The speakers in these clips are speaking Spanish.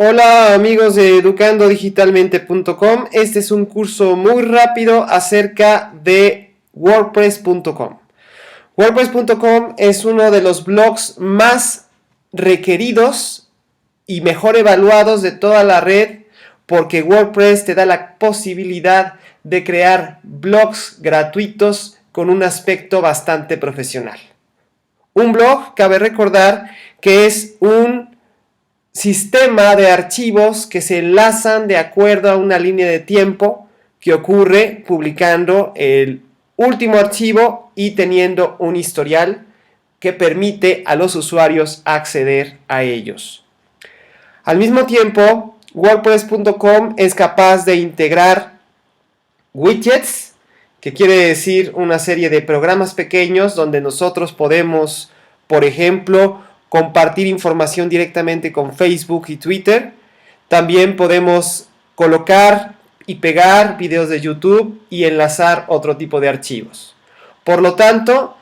Hola amigos de educandodigitalmente.com. Este es un curso muy rápido acerca de WordPress.com. WordPress.com es uno de los blogs más requeridos y mejor evaluados de toda la red, porque WordPress te da la posibilidad de crear blogs gratuitos con un aspecto bastante profesional. Un blog, cabe recordar, que es un sistema de archivos que se enlazan de acuerdo a una línea de tiempo que ocurre publicando el último archivo y teniendo un historial que permite a los usuarios acceder a ellos. Al mismo tiempo, WordPress.com es capaz de integrar widgets, que quiere decir una serie de programas pequeños donde nosotros podemos, por ejemplo, compartir información directamente con Facebook y Twitter. También podemos colocar y pegar videos de YouTube y enlazar otro tipo de archivos. Por lo tanto,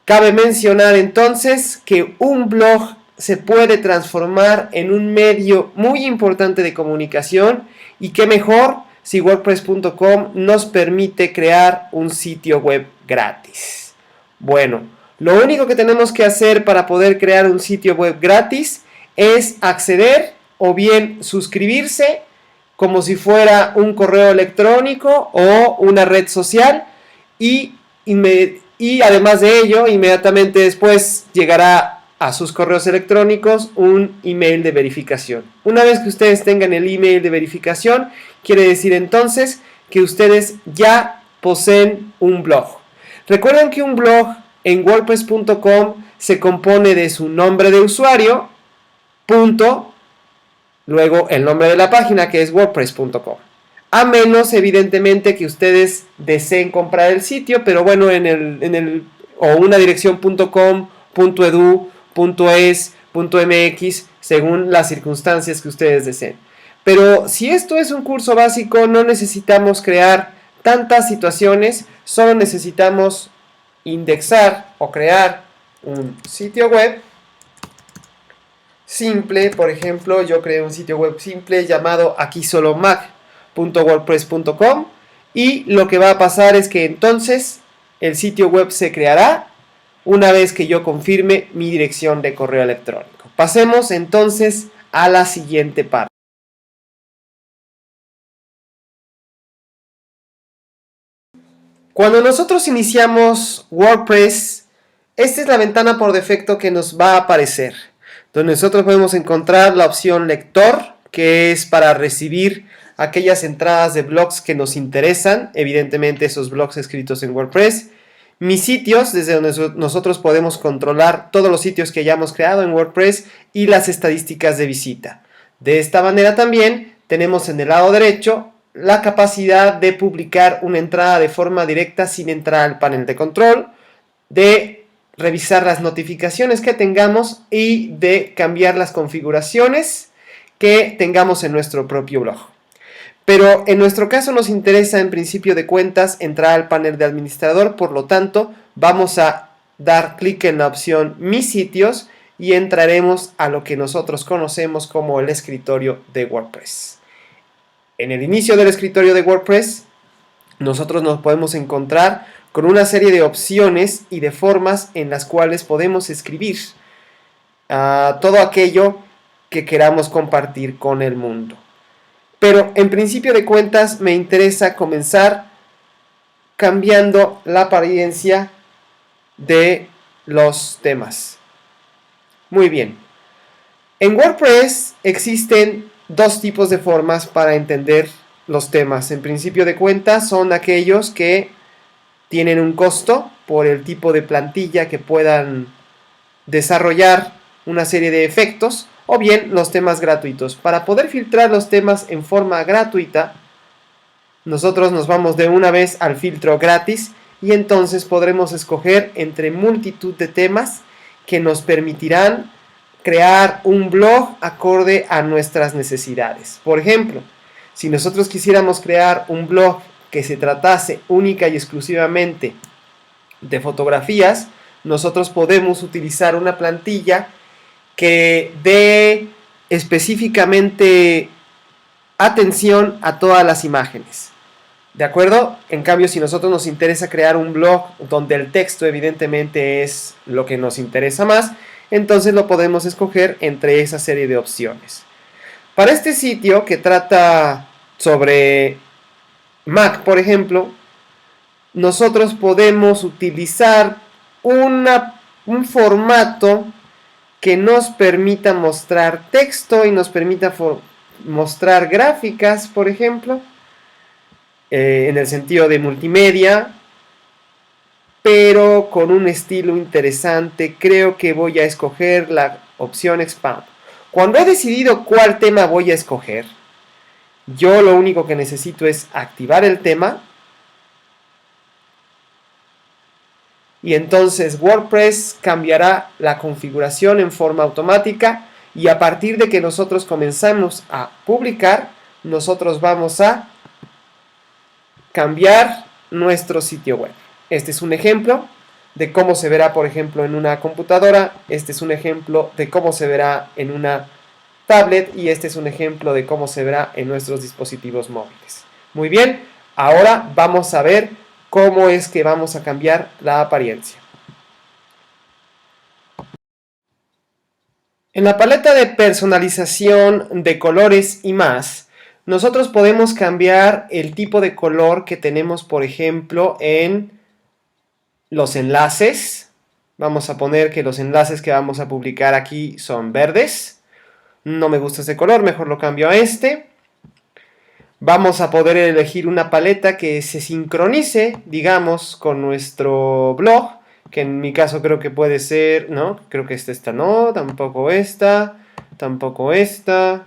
cabe mencionar entonces que un blog se puede transformar en un medio muy importante de comunicación, y qué mejor si WordPress.com nos permite crear un sitio web gratis. Bueno, lo único que tenemos que hacer para poder crear un sitio web gratis es acceder o bien suscribirse como si fuera un correo electrónico o una red social, y además de ello, inmediatamente después llegará a sus correos electrónicos un email de verificación. Una vez que ustedes tengan el email de verificación, quiere decir entonces que ustedes ya poseen un blog. Recuerden que un blog en WordPress.com se compone de su nombre de usuario, punto, luego el nombre de la página, que es WordPress.com. A menos, evidentemente, que ustedes deseen comprar el sitio, pero bueno, o una dirección .com, .edu, .es, .mx, según las circunstancias que ustedes deseen. Pero si esto es un curso básico, no necesitamos crear tantas situaciones, solo necesitamos indexar o crear un sitio web simple. Por ejemplo, yo creé un sitio web simple llamado aquisolomac.wordpress.com, y lo que va a pasar es que entonces el sitio web se creará una vez que yo confirme mi dirección de correo electrónico. Pasemos entonces a la siguiente parte. Cuando nosotros iniciamos WordPress, esta es la ventana por defecto que nos va a aparecer, donde nosotros podemos encontrar la opción lector, que es para recibir aquellas entradas de blogs que nos interesan, evidentemente esos blogs escritos en WordPress. Mis sitios, desde donde nosotros podemos controlar todos los sitios que hayamos creado en WordPress y las estadísticas de visita. De esta manera también tenemos en el lado derecho la capacidad de publicar una entrada de forma directa sin entrar al panel de control, de revisar las notificaciones que tengamos y de cambiar las configuraciones que tengamos en nuestro propio blog. Pero en nuestro caso nos interesa, en principio de cuentas, entrar al panel de administrador. Por lo tanto, vamos a dar clic en la opción Mis sitios y entraremos a lo que nosotros conocemos como el escritorio de WordPress. En el inicio del escritorio de WordPress, nosotros nos podemos encontrar con una serie de opciones y de formas en las cuales podemos escribir todo aquello que queramos compartir con el mundo. Pero en principio de cuentas me interesa comenzar cambiando la apariencia de los temas. Muy bien. En WordPress existen dos tipos de formas para entender los temas. En principio de cuentas son aquellos que tienen un costo por el tipo de plantilla que puedan desarrollar una serie de efectos, o bien los temas gratuitos. Para poder filtrar los temas en forma gratuita, nosotros nos vamos de una vez al filtro gratis, y entonces podremos escoger entre multitud de temas que nos permitirán crear un blog acorde a nuestras necesidades. Por ejemplo, si nosotros quisiéramos crear un blog que se tratase única y exclusivamente de fotografías, nosotros podemos utilizar una plantilla que dé específicamente atención a todas las imágenes. ¿De acuerdo? En cambio, si nosotros nos interesa crear un blog donde el texto evidentemente es lo que nos interesa más, entonces lo podemos escoger entre esa serie de opciones. Para este sitio que trata sobre Mac, por ejemplo, nosotros podemos utilizar un formato que nos permita mostrar texto y nos permita mostrar gráficas, por ejemplo, en el sentido de multimedia, pero con un estilo interesante. Creo que voy a escoger la opción Expand. Cuando he decidido cuál tema voy a escoger, yo lo único que necesito es activar el tema y entonces WordPress cambiará la configuración en forma automática y a partir de que nosotros comenzamos a publicar, nosotros vamos a cambiar nuestro sitio web. Este es un ejemplo de cómo se verá, por ejemplo, en una computadora. Este es un ejemplo de cómo se verá en una tablet y este es un ejemplo de cómo se verá en nuestros dispositivos móviles. Muy bien, ahora vamos a ver cómo es que vamos a cambiar la apariencia. En la paleta de personalización de colores y más, nosotros podemos cambiar el tipo de color que tenemos, por ejemplo, en los enlaces. Vamos a poner que los enlaces que vamos a publicar aquí son verdes. No me gusta ese color, mejor lo cambio a este. Vamos a poder elegir una paleta que se sincronice, digamos, con nuestro blog, que en mi caso creo que puede ser, ¿no? Creo que esta no, tampoco esta, tampoco esta.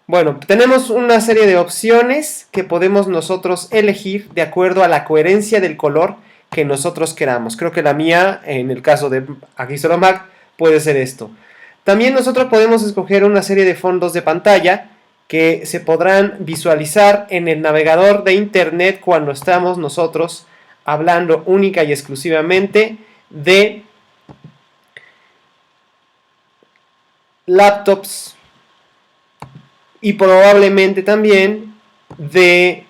Bueno, tenemos una serie de opciones que podemos nosotros elegir de acuerdo a la coherencia del color que nosotros queramos. Creo que la mía, en el caso de aquí solo Mac, puede ser esto. También nosotros podemos escoger una serie de fondos de pantalla que se podrán visualizar en el navegador de internet cuando estamos nosotros hablando única y exclusivamente de laptops y probablemente también de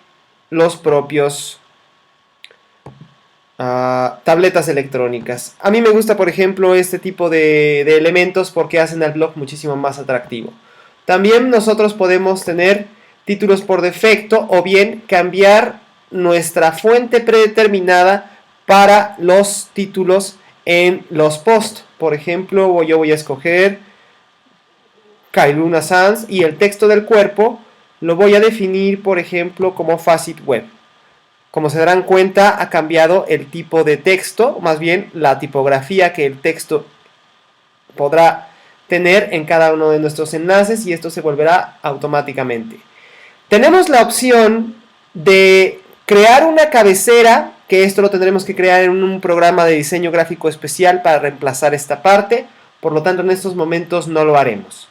los propios tabletas electrónicas. A mí me gusta, por ejemplo, este tipo de elementos porque hacen al blog muchísimo más atractivo. También nosotros podemos tener títulos por defecto o bien cambiar nuestra fuente predeterminada para los títulos en los posts. Por ejemplo, yo voy a escoger Kailuna Sans y el texto del cuerpo lo voy a definir, por ejemplo, como Facit Web. Como se darán cuenta, ha cambiado el tipo de texto, más bien la tipografía que el texto podrá tener en cada uno de nuestros enlaces y esto se volverá automáticamente. Tenemos la opción de crear una cabecera, que esto lo tendremos que crear en un programa de diseño gráfico especial para reemplazar esta parte, por lo tanto en estos momentos no lo haremos.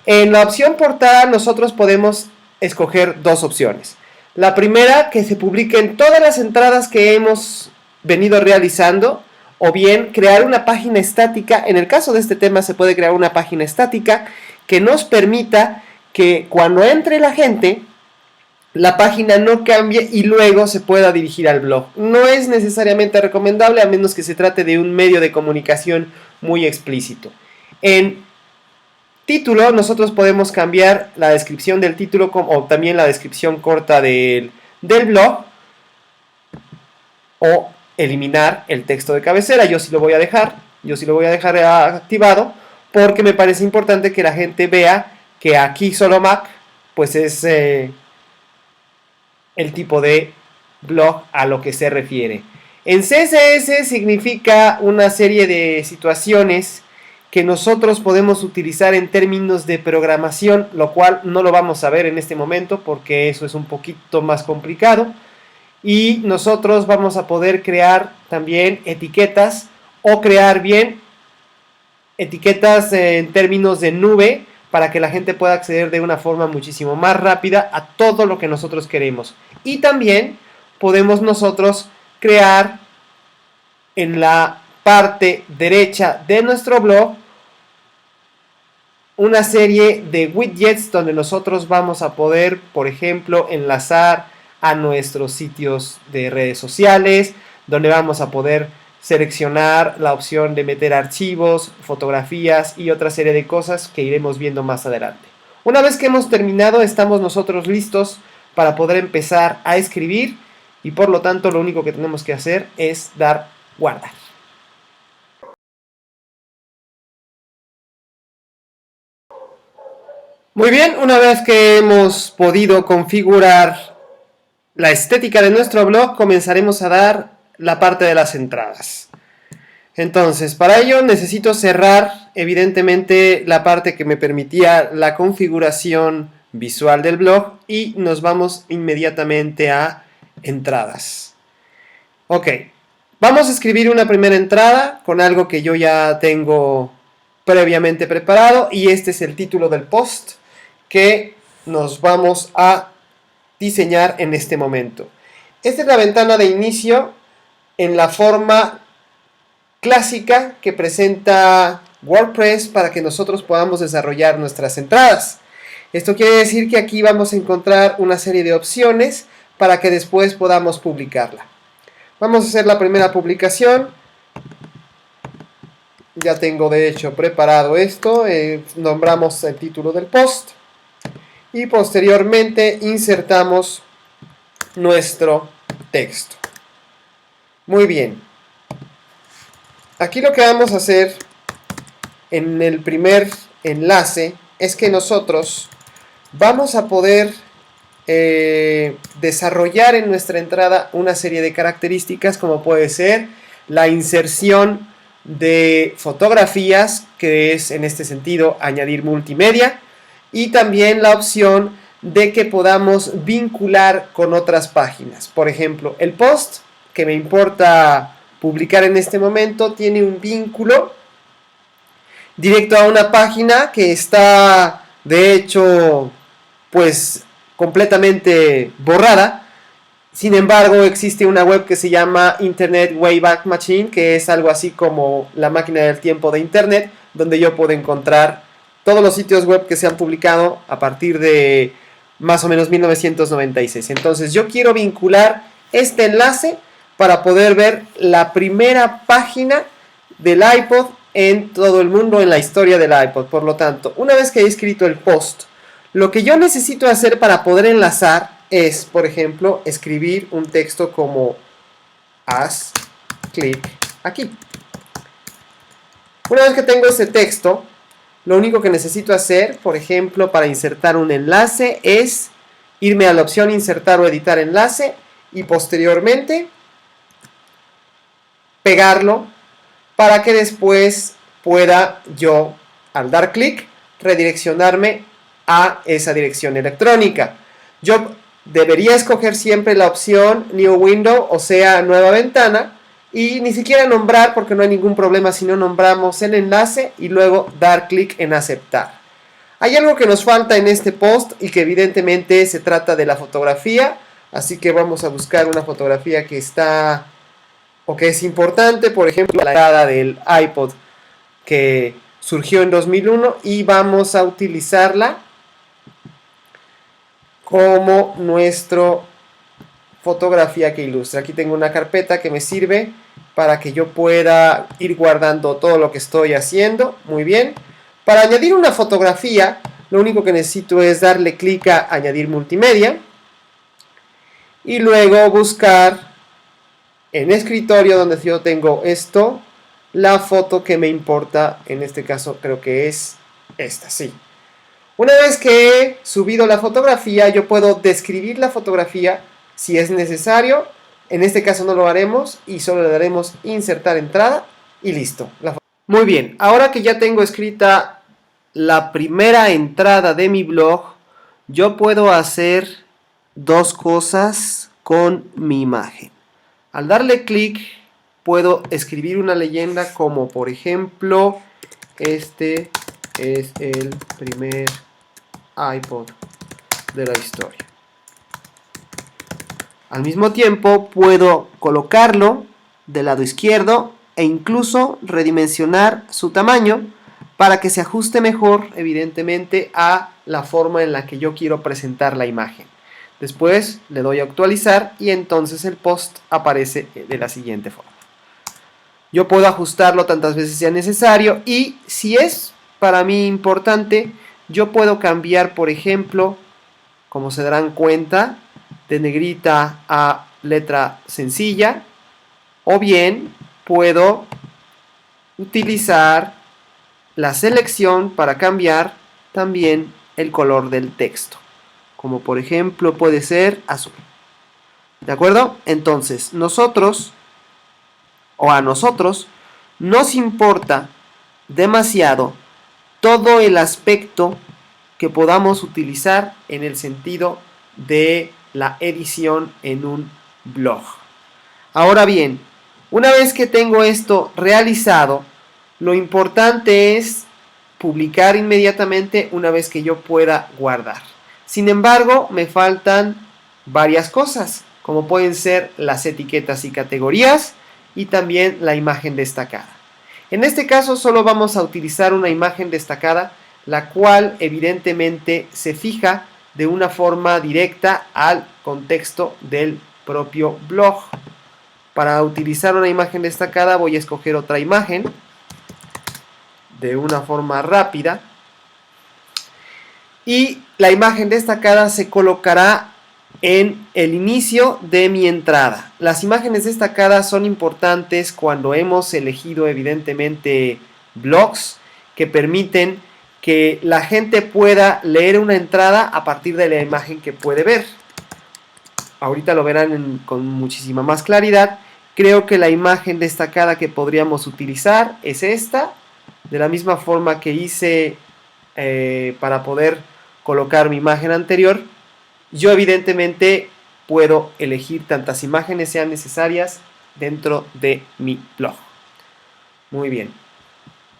En la opción portada nosotros podemos escoger dos opciones. La primera, que se publiquen todas las entradas que hemos venido realizando, o bien crear una página estática. En el caso de este tema se puede crear una página estática que nos permita que cuando entre la gente, la página no cambie y luego se pueda dirigir al blog. No es necesariamente recomendable a menos que se trate de un medio de comunicación muy explícito. En título, nosotros podemos cambiar la descripción del título o también la descripción corta del blog o eliminar el texto de cabecera. Yo sí lo voy a dejar activado porque me parece importante que la gente vea que aquí solo Mac pues es el tipo de blog a lo que se refiere. En CSS significa una serie de situaciones que nosotros podemos utilizar en términos de programación, lo cual no lo vamos a ver en este momento porque eso es un poquito más complicado. Y nosotros vamos a poder crear también etiquetas o crear bien etiquetas en términos de nube para que la gente pueda acceder de una forma muchísimo más rápida a todo lo que nosotros queremos. Y también podemos nosotros crear en la parte derecha de nuestro blog una serie de widgets donde nosotros vamos a poder, por ejemplo, enlazar a nuestros sitios de redes sociales, donde vamos a poder seleccionar la opción de meter archivos, fotografías y otra serie de cosas que iremos viendo más adelante. Una vez que hemos terminado, estamos nosotros listos para poder empezar a escribir y por lo tanto lo único que tenemos que hacer es dar guardar. Muy bien, una vez que hemos podido configurar la estética de nuestro blog, comenzaremos a dar la parte de las entradas. Entonces, para ello necesito cerrar, evidentemente, la parte que me permitía la configuración visual del blog y nos vamos inmediatamente a entradas. Ok, vamos a escribir una primera entrada con algo que yo ya tengo previamente preparado y este es el título del post que nos vamos a diseñar en este momento. Esta es la ventana de inicio en la forma clásica que presenta WordPress para que nosotros podamos desarrollar nuestras entradas. Esto quiere decir que aquí vamos a encontrar una serie de opciones para que después podamos publicarla. Vamos a hacer la primera publicación. Ya tengo de hecho preparado esto. Nombramos el título del post. Y posteriormente insertamos nuestro texto. Muy bien. Aquí lo que vamos a hacer en el primer enlace es que nosotros vamos a poder desarrollar en nuestra entrada una serie de características como puede ser la inserción de fotografías, que es en este sentido añadir multimedia, y también la opción de que podamos vincular con otras páginas. Por ejemplo, el post que me importa publicar en este momento tiene un vínculo directo a una página que está de hecho pues completamente borrada. Sin embargo, existe una web que se llama Internet Wayback Machine, que es algo así como la máquina del tiempo de Internet, donde yo puedo encontrar todos los sitios web que se han publicado a partir de más o menos 1996. Entonces yo quiero vincular este enlace para poder ver la primera página del iPod en todo el mundo, en la historia del iPod. Por lo tanto, una vez que he escrito el post, lo que yo necesito hacer para poder enlazar es, por ejemplo, escribir un texto como haz clic aquí. Una vez que tengo ese texto, lo único que necesito hacer, por ejemplo, para insertar un enlace es irme a la opción insertar o editar enlace y posteriormente pegarlo para que después pueda yo, al dar clic, redireccionarme a esa dirección electrónica. Yo debería escoger siempre la opción New Window, o sea, nueva ventana, y ni siquiera nombrar, porque no hay ningún problema si no nombramos el enlace, y luego dar clic en aceptar. Hay algo que nos falta en este post y que evidentemente se trata de la fotografía, así que vamos a buscar una fotografía que está o que es importante, por ejemplo, la entrada del iPod que surgió en 2001 y vamos a utilizarla como nuestra fotografía que ilustra. Aquí tengo una carpeta que me sirve para que yo pueda ir guardando todo lo que estoy haciendo. Muy bien. Para añadir una fotografía, lo único que necesito es darle clic a añadir multimedia y luego buscar en escritorio, donde yo tengo esto, la foto que me importa. En este caso creo que es esta, sí. Una vez que he subido la fotografía, yo puedo describir la fotografía si es necesario. En este caso no lo haremos y solo le daremos insertar entrada y listo. Muy bien, ahora que ya tengo escrita la primera entrada de mi blog, yo puedo hacer dos cosas con mi imagen. Al darle clic puedo escribir una leyenda como por ejemplo, este es el primer iPod de la historia. Al mismo tiempo puedo colocarlo del lado izquierdo e incluso redimensionar su tamaño para que se ajuste mejor, evidentemente, a la forma en la que yo quiero presentar la imagen. Después le doy a actualizar y entonces el post aparece de la siguiente forma. Yo puedo ajustarlo tantas veces sea necesario y si es para mí importante, yo puedo cambiar, por ejemplo, como se darán cuenta, de negrita a letra sencilla, o bien puedo utilizar la selección para cambiar también el color del texto, como por ejemplo puede ser azul. ¿De acuerdo? Entonces, a nosotros, nos importa demasiado todo el aspecto que podamos utilizar en el sentido de la edición en un blog. Ahora bien, una vez que tengo esto realizado, lo importante es publicar inmediatamente una vez que yo pueda guardar. Sin embargo, me faltan varias cosas, como pueden ser las etiquetas y categorías y también la imagen destacada. En este caso solo vamos a utilizar una imagen destacada, la cual evidentemente se fija de una forma directa al contexto del propio blog. Para utilizar una imagen destacada voy a escoger otra imagen de una forma rápida y la imagen destacada se colocará en el inicio de mi entrada. Las imágenes destacadas son importantes cuando hemos elegido evidentemente blogs que permiten que la gente pueda leer una entrada a partir de la imagen que puede ver. Ahorita lo verán con muchísima más claridad. Creo que la imagen destacada que podríamos utilizar es esta, de la misma forma que hice para poder colocar mi imagen anterior. Yo evidentemente puedo elegir tantas imágenes sean necesarias dentro de mi blog. Muy bien.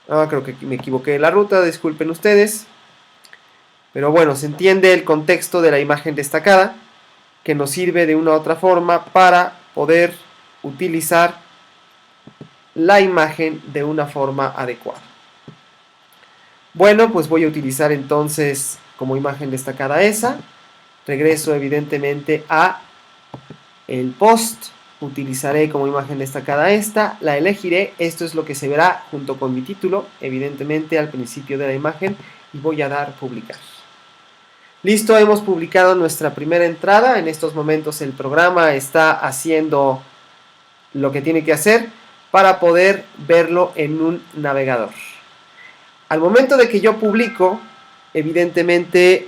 Creo que me equivoqué de la ruta, disculpen ustedes. Pero bueno, se entiende el contexto de la imagen destacada, que nos sirve de una u otra forma para poder utilizar la imagen de una forma adecuada. Bueno, pues voy a utilizar entonces como imagen destacada esa. Regreso evidentemente a el post, utilizaré como imagen destacada esta, la elegiré, esto es lo que se verá junto con mi título, evidentemente al principio de la imagen, y voy a dar publicar. Listo, hemos publicado nuestra primera entrada, en estos momentos el programa está haciendo lo que tiene que hacer para poder verlo en un navegador. Al momento de que yo publico, evidentemente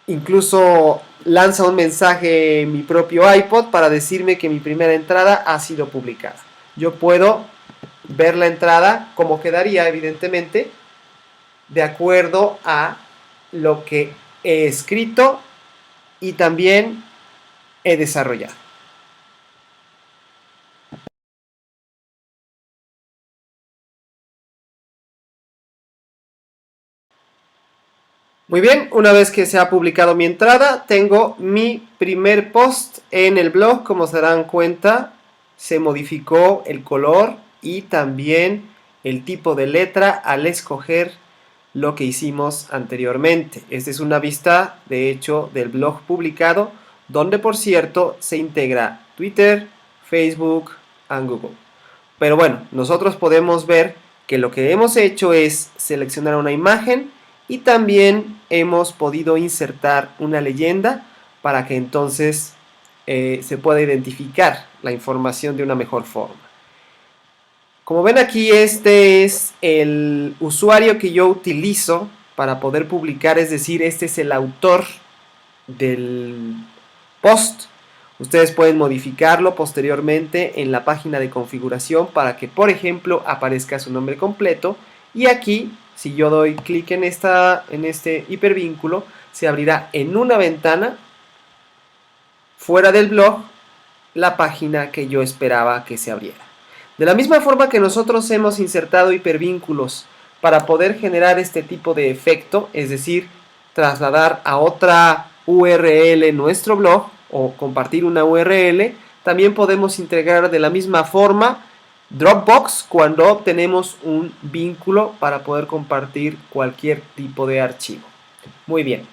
incluso lanza un mensaje en mi propio iPod para decirme que mi primera entrada ha sido publicada. Yo puedo ver la entrada como quedaría, evidentemente, de acuerdo a lo que he escrito y también he desarrollado. Muy bien, una vez que se ha publicado mi entrada, tengo mi primer post en el blog. Como se darán cuenta, se modificó el color y también el tipo de letra al escoger lo que hicimos anteriormente. Esta es una vista, de hecho, del blog publicado, donde por cierto se integra Twitter, Facebook y Google. Pero bueno, nosotros podemos ver que lo que hemos hecho es seleccionar una imagen y también hemos podido insertar una leyenda para que entonces se pueda identificar la información de una mejor forma. Como ven aquí, este es el usuario que yo utilizo para poder publicar, es decir, este es el autor del post. Ustedes pueden modificarlo posteriormente en la página de configuración para que, por ejemplo, aparezca su nombre completo. Y aquí, si yo doy clic en este hipervínculo, se abrirá en una ventana fuera del blog la página que yo esperaba que se abriera. De la misma forma que nosotros hemos insertado hipervínculos para poder generar este tipo de efecto, es decir, trasladar a otra URL nuestro blog o compartir una URL, también podemos integrar de la misma forma Dropbox cuando tenemos un vínculo para poder compartir cualquier tipo de archivo. Muy bien.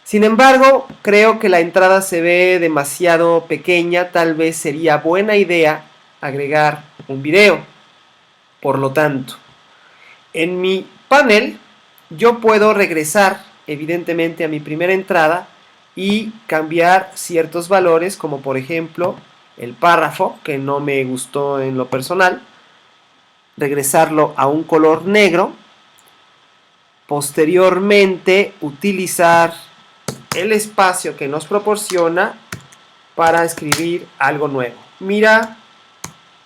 Sin embargo, creo que la entrada se ve demasiado pequeña. Tal vez sería buena idea agregar un video. Por lo tanto, en mi panel yo puedo regresar evidentemente a mi primera entrada y cambiar ciertos valores, como por ejemplo el párrafo, que no me gustó en lo personal, regresarlo a un color negro, posteriormente utilizar el espacio que nos proporciona para escribir algo nuevo. Mira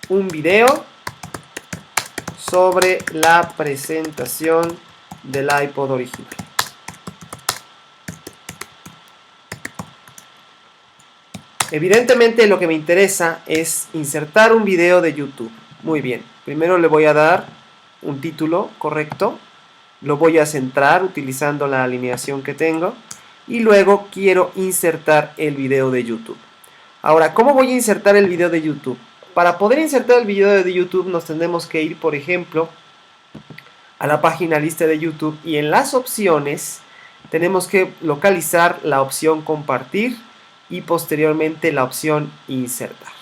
un video sobre la presentación del iPod original. Evidentemente lo que me interesa es insertar un video de YouTube. Muy bien, primero le voy a dar un título correcto, lo voy a centrar utilizando la alineación que tengo y luego quiero insertar el video de YouTube. Ahora, ¿cómo voy a insertar el video de YouTube? Para poder insertar el video de YouTube nos tendremos que ir, por ejemplo, a la página lista de YouTube y en las opciones tenemos que localizar la opción compartir y posteriormente la opción insertar.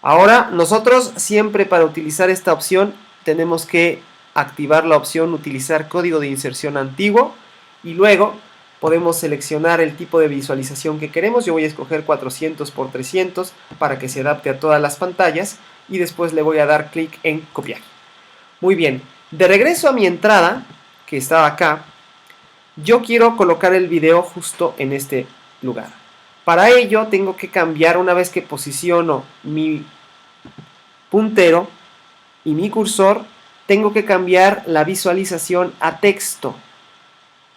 Ahora nosotros siempre para utilizar esta opción tenemos que activar la opción utilizar código de inserción antiguo y luego podemos seleccionar el tipo de visualización que queremos. Yo voy a escoger 400 x 300 para que se adapte a todas las pantallas y después le voy a dar clic en copiar. Muy bien, de regreso a mi entrada que estaba acá, yo quiero colocar el video justo en este lugar. Para ello tengo que cambiar, una vez que posiciono mi puntero y mi cursor, tengo que cambiar la visualización a texto.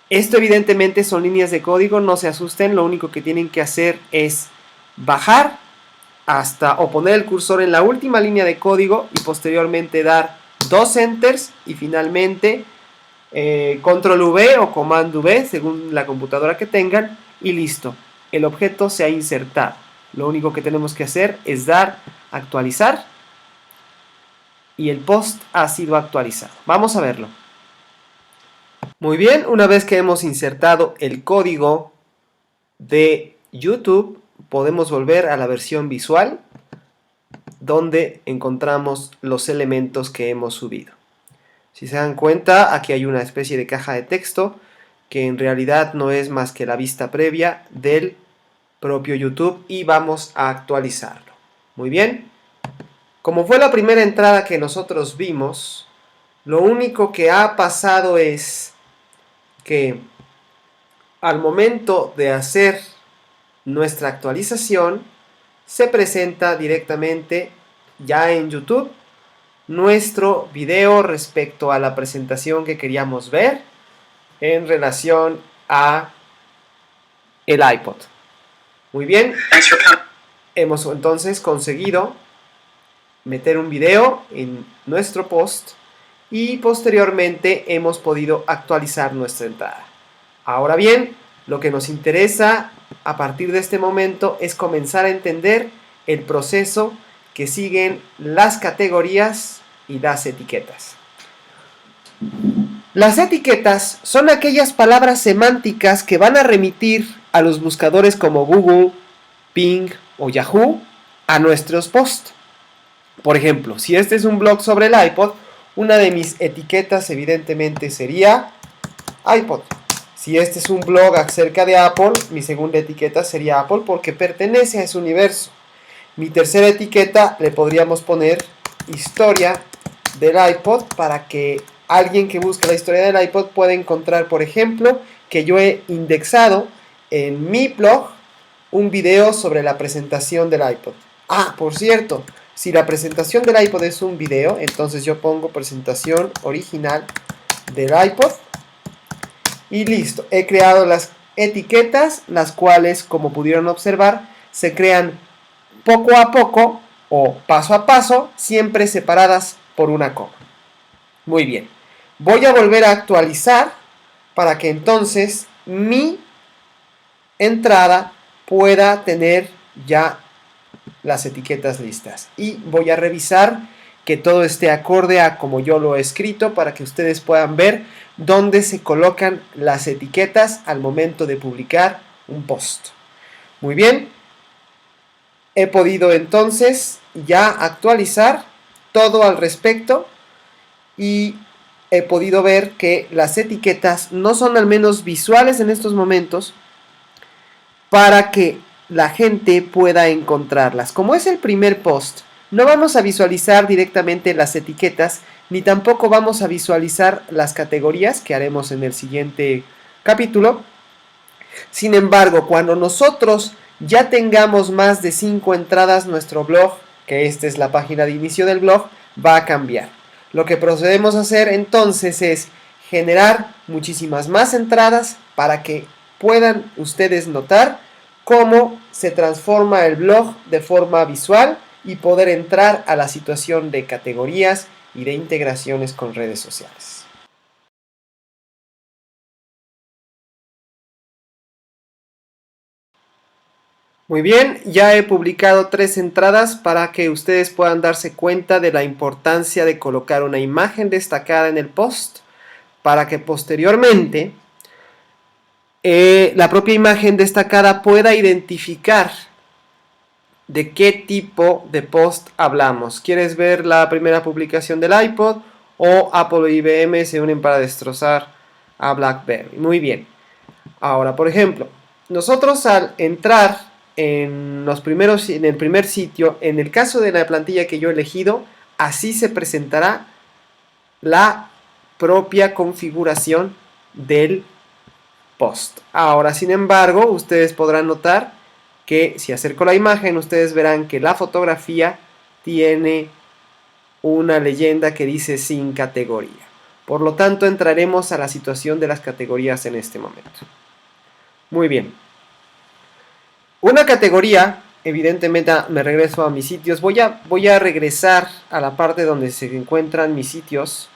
Esto evidentemente son líneas de código, no se asusten, lo único que tienen que hacer es bajar hasta o poner el cursor en la última línea de código y posteriormente dar 2 enters y finalmente control V o comando V según la computadora que tengan y listo. El objeto se ha insertado. Lo único que tenemos que hacer es dar actualizar y el post ha sido actualizado. Vamos a verlo. Muy bien, una vez que hemos insertado el código de YouTube, podemos volver a la versión visual donde encontramos los elementos que hemos subido. Si se dan cuenta, aquí hay una especie de caja de texto que en realidad no es más que la vista previa del propio YouTube y vamos a actualizarlo. Muy bien, como fue la primera entrada que nosotros vimos, lo único que ha pasado es que al momento de hacer nuestra actualización se presenta directamente ya en YouTube nuestro video respecto a la presentación que queríamos ver en relación a el iPod. Muy bien, hemos entonces conseguido meter un video en nuestro post y posteriormente hemos podido actualizar nuestra entrada. Ahora bien, lo que nos interesa a partir de este momento es comenzar a entender el proceso que siguen las categorías y las etiquetas. Las etiquetas son aquellas palabras semánticas que van a remitir a los buscadores como Google, Bing o Yahoo a nuestros posts. Por ejemplo, si este es un blog sobre el iPod, una de mis etiquetas evidentemente sería iPod. Si este es un blog acerca de Apple, mi segunda etiqueta sería Apple porque pertenece a ese universo. Mi tercera etiqueta le podríamos poner historia del iPod para que alguien que busque la historia del iPod pueda encontrar, por ejemplo, que yo he indexado en mi blog un video sobre la presentación del iPod. Ah, por cierto, si la presentación del iPod es un video, entonces yo pongo presentación original del iPod y listo. He creado las etiquetas, las cuales, como pudieron observar, se crean poco a poco o paso a paso, siempre separadas por una coma. Muy bien. Voy a volver a actualizar para que entonces mi entrada pueda tener ya las etiquetas listas. Y voy a revisar que todo esté acorde a como yo lo he escrito para que ustedes puedan ver dónde se colocan las etiquetas al momento de publicar un post. Muy bien, he podido entonces ya actualizar todo al respecto y he podido ver que las etiquetas no son al menos visuales en estos momentos para que la gente pueda encontrarlas. Como es el primer post, no vamos a visualizar directamente las etiquetas, ni tampoco vamos a visualizar las categorías que haremos en el siguiente capítulo. Sin embargo, cuando nosotros ya tengamos más de 5 entradas, nuestro blog, que esta es la página de inicio del blog, va a cambiar. Lo que procedemos a hacer entonces es generar muchísimas más entradas para que puedan ustedes notar cómo se transforma el blog de forma visual y poder entrar a la situación de categorías y de integraciones con redes sociales. Muy bien, ya he publicado 3 entradas para que ustedes puedan darse cuenta de la importancia de colocar una imagen destacada en el post para que posteriormente la propia imagen destacada pueda identificar de qué tipo de post hablamos. ¿Quieres ver la primera publicación del iPod o Apple e IBM se unen para destrozar a BlackBerry? Muy bien. Ahora, por ejemplo, nosotros al entrar en el primer sitio, en el caso de la plantilla que yo he elegido, así se presentará la propia configuración del post. Ahora, sin embargo, ustedes podrán notar que si acerco la imagen, ustedes verán que la fotografía tiene una leyenda que dice sin categoría. Por lo tanto, entraremos a la situación de las categorías en este momento. Muy bien. Una categoría, evidentemente me regreso a mis sitios. Voy a regresar a la parte donde se encuentran mis sitios,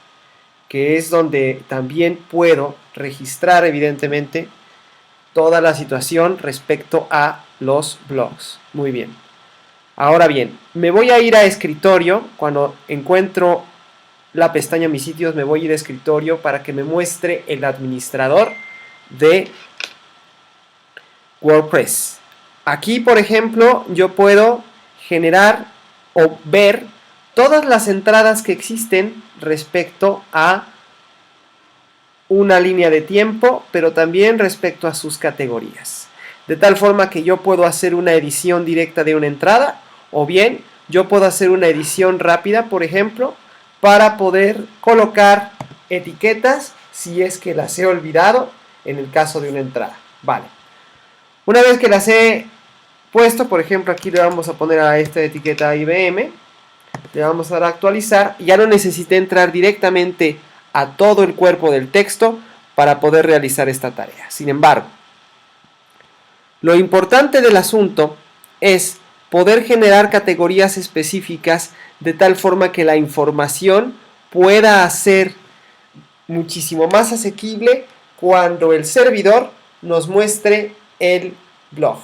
que es donde también puedo registrar, evidentemente, toda la situación respecto a los blogs. Muy bien. Ahora bien, me voy a ir a escritorio. Cuando encuentro la pestaña mis sitios, me voy a ir a escritorio para que me muestre el administrador de WordPress. Aquí, por ejemplo, yo puedo generar o ver todas las entradas que existen respecto a una línea de tiempo, pero también respecto a sus categorías. De tal forma que yo puedo hacer una edición directa de una entrada, o bien yo puedo hacer una edición rápida, por ejemplo, para poder colocar etiquetas si es que las he olvidado en el caso de una entrada. Vale. Una vez que las he puesto, por ejemplo, aquí le vamos a poner a esta etiqueta IBM, le vamos a dar a actualizar, y ya no necesité entrar directamente a todo el cuerpo del texto para poder realizar esta tarea. Sin embargo, lo importante del asunto es poder generar categorías específicas de tal forma que la información pueda ser muchísimo más asequible cuando el servidor nos muestre el blog.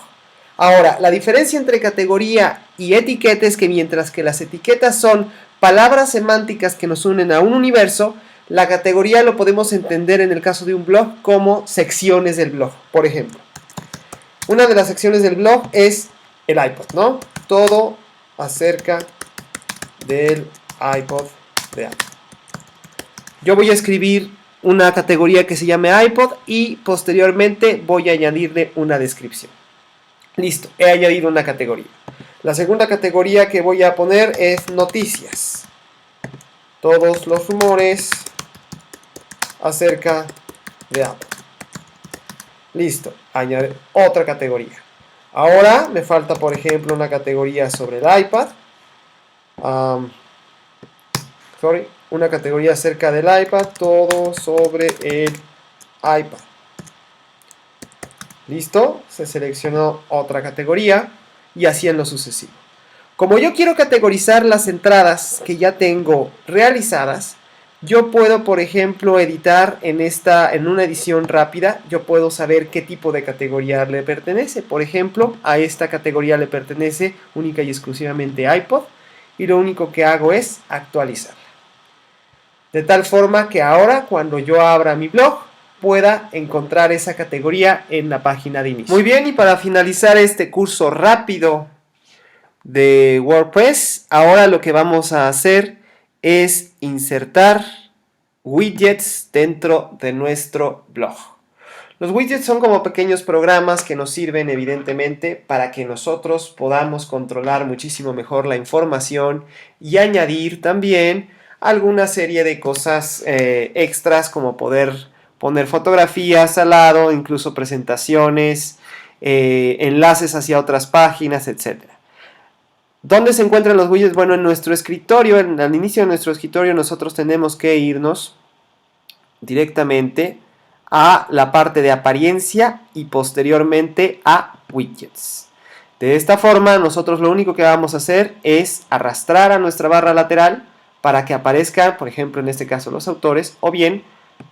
Ahora, la diferencia entre categoría y etiqueta es que mientras que las etiquetas son palabras semánticas que nos unen a un universo, la categoría lo podemos entender en el caso de un blog como secciones del blog. Por ejemplo, una de las secciones del blog es el iPod, ¿no? Todo acerca del iPod de Apple. Yo voy a escribir una categoría que se llame iPod y posteriormente voy a añadirle una descripción. Listo, he añadido una categoría. La segunda categoría que voy a poner es noticias. Todos los rumores acerca de Apple. Listo, añadir otra categoría. Ahora me falta, por ejemplo, una categoría sobre el iPad. Una categoría acerca del iPad, todo sobre el iPad. Listo, se seleccionó otra categoría y así en lo sucesivo. Como yo quiero categorizar las entradas que ya tengo realizadas, yo puedo, por ejemplo, editar en una edición rápida, yo puedo saber qué tipo de categoría le pertenece. Por ejemplo, a esta categoría le pertenece única y exclusivamente iPod y lo único que hago es actualizar. De tal forma que ahora cuando yo abra mi blog pueda encontrar esa categoría en la página de inicio. Muy bien, y para finalizar este curso rápido de WordPress, ahora lo que vamos a hacer es insertar widgets dentro de nuestro blog. Los widgets son como pequeños programas que nos sirven evidentemente para que nosotros podamos controlar muchísimo mejor la información y añadir también alguna serie de cosas extras, como poder poner fotografías al lado, incluso presentaciones, enlaces hacia otras páginas, etc. ¿Dónde se encuentran los widgets? Bueno, en nuestro escritorio, al inicio de nuestro escritorio nosotros tenemos que irnos directamente a la parte de apariencia y posteriormente a widgets. De esta forma nosotros lo único que vamos a hacer es arrastrar a nuestra barra lateral para que aparezca, por ejemplo en este caso los autores, o bien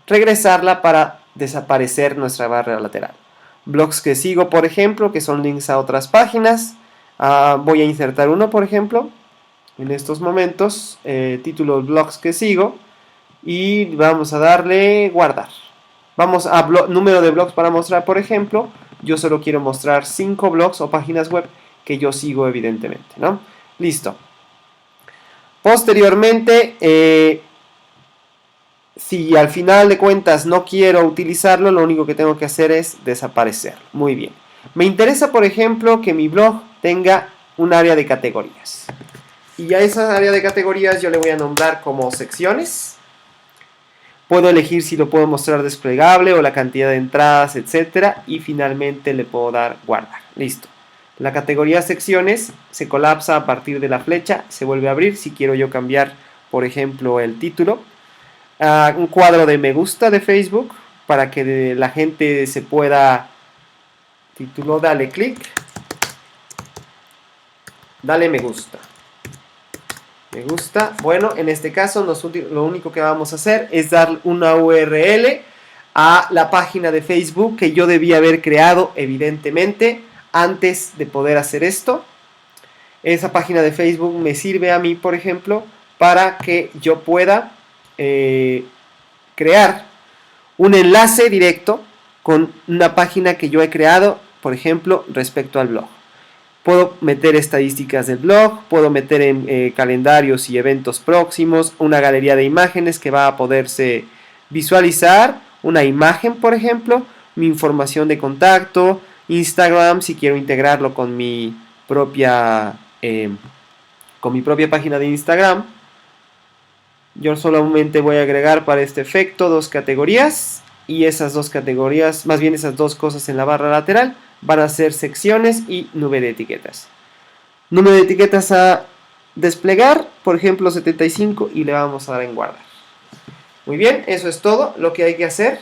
regresarla para desaparecer nuestra barra lateral. Blogs que sigo, por ejemplo, que son links a otras páginas. Voy a insertar uno, por ejemplo, en estos momentos, título blogs que sigo, y vamos a darle guardar. Vamos a número de blogs para mostrar, por ejemplo, yo solo quiero mostrar 5 blogs o páginas web que yo sigo evidentemente, ¿no? Listo. Posteriormente, si al final de cuentas no quiero utilizarlo, lo único que tengo que hacer es desaparecerlo. Muy bien. Me interesa, por ejemplo, que mi blog tenga un área de categorías. Y a esa área de categorías yo le voy a nombrar como secciones. Puedo elegir si lo puedo mostrar desplegable o la cantidad de entradas, etc. Y finalmente le puedo dar guardar. Listo. La categoría secciones se colapsa a partir de la flecha, se vuelve a abrir si quiero yo cambiar, por ejemplo, el título. Un cuadro de me gusta de Facebook para que la gente se pueda... Título, dale clic. Dale me gusta. Me gusta. Bueno, en este caso lo único que vamos a hacer es dar una URL a la página de Facebook que yo debía haber creado evidentemente antes de poder hacer esto. Esa página de Facebook me sirve a mí, por ejemplo, para que yo pueda crear un enlace directo con una página que yo he creado, por ejemplo, respecto al blog. Puedo meter estadísticas del blog, puedo meter en calendarios y eventos próximos, una galería de imágenes que va a poderse visualizar, una imagen, por ejemplo, mi información de contacto, Instagram, si quiero integrarlo con mi propia página de Instagram. Yo solamente voy a agregar para este efecto 2 categorías, y esas 2 categorías, más bien esas 2 cosas en la barra lateral, van a ser secciones y nube de etiquetas. Número de etiquetas a desplegar, por ejemplo 75, y le vamos a dar en guardar. Muy bien, eso es todo lo que hay que hacer.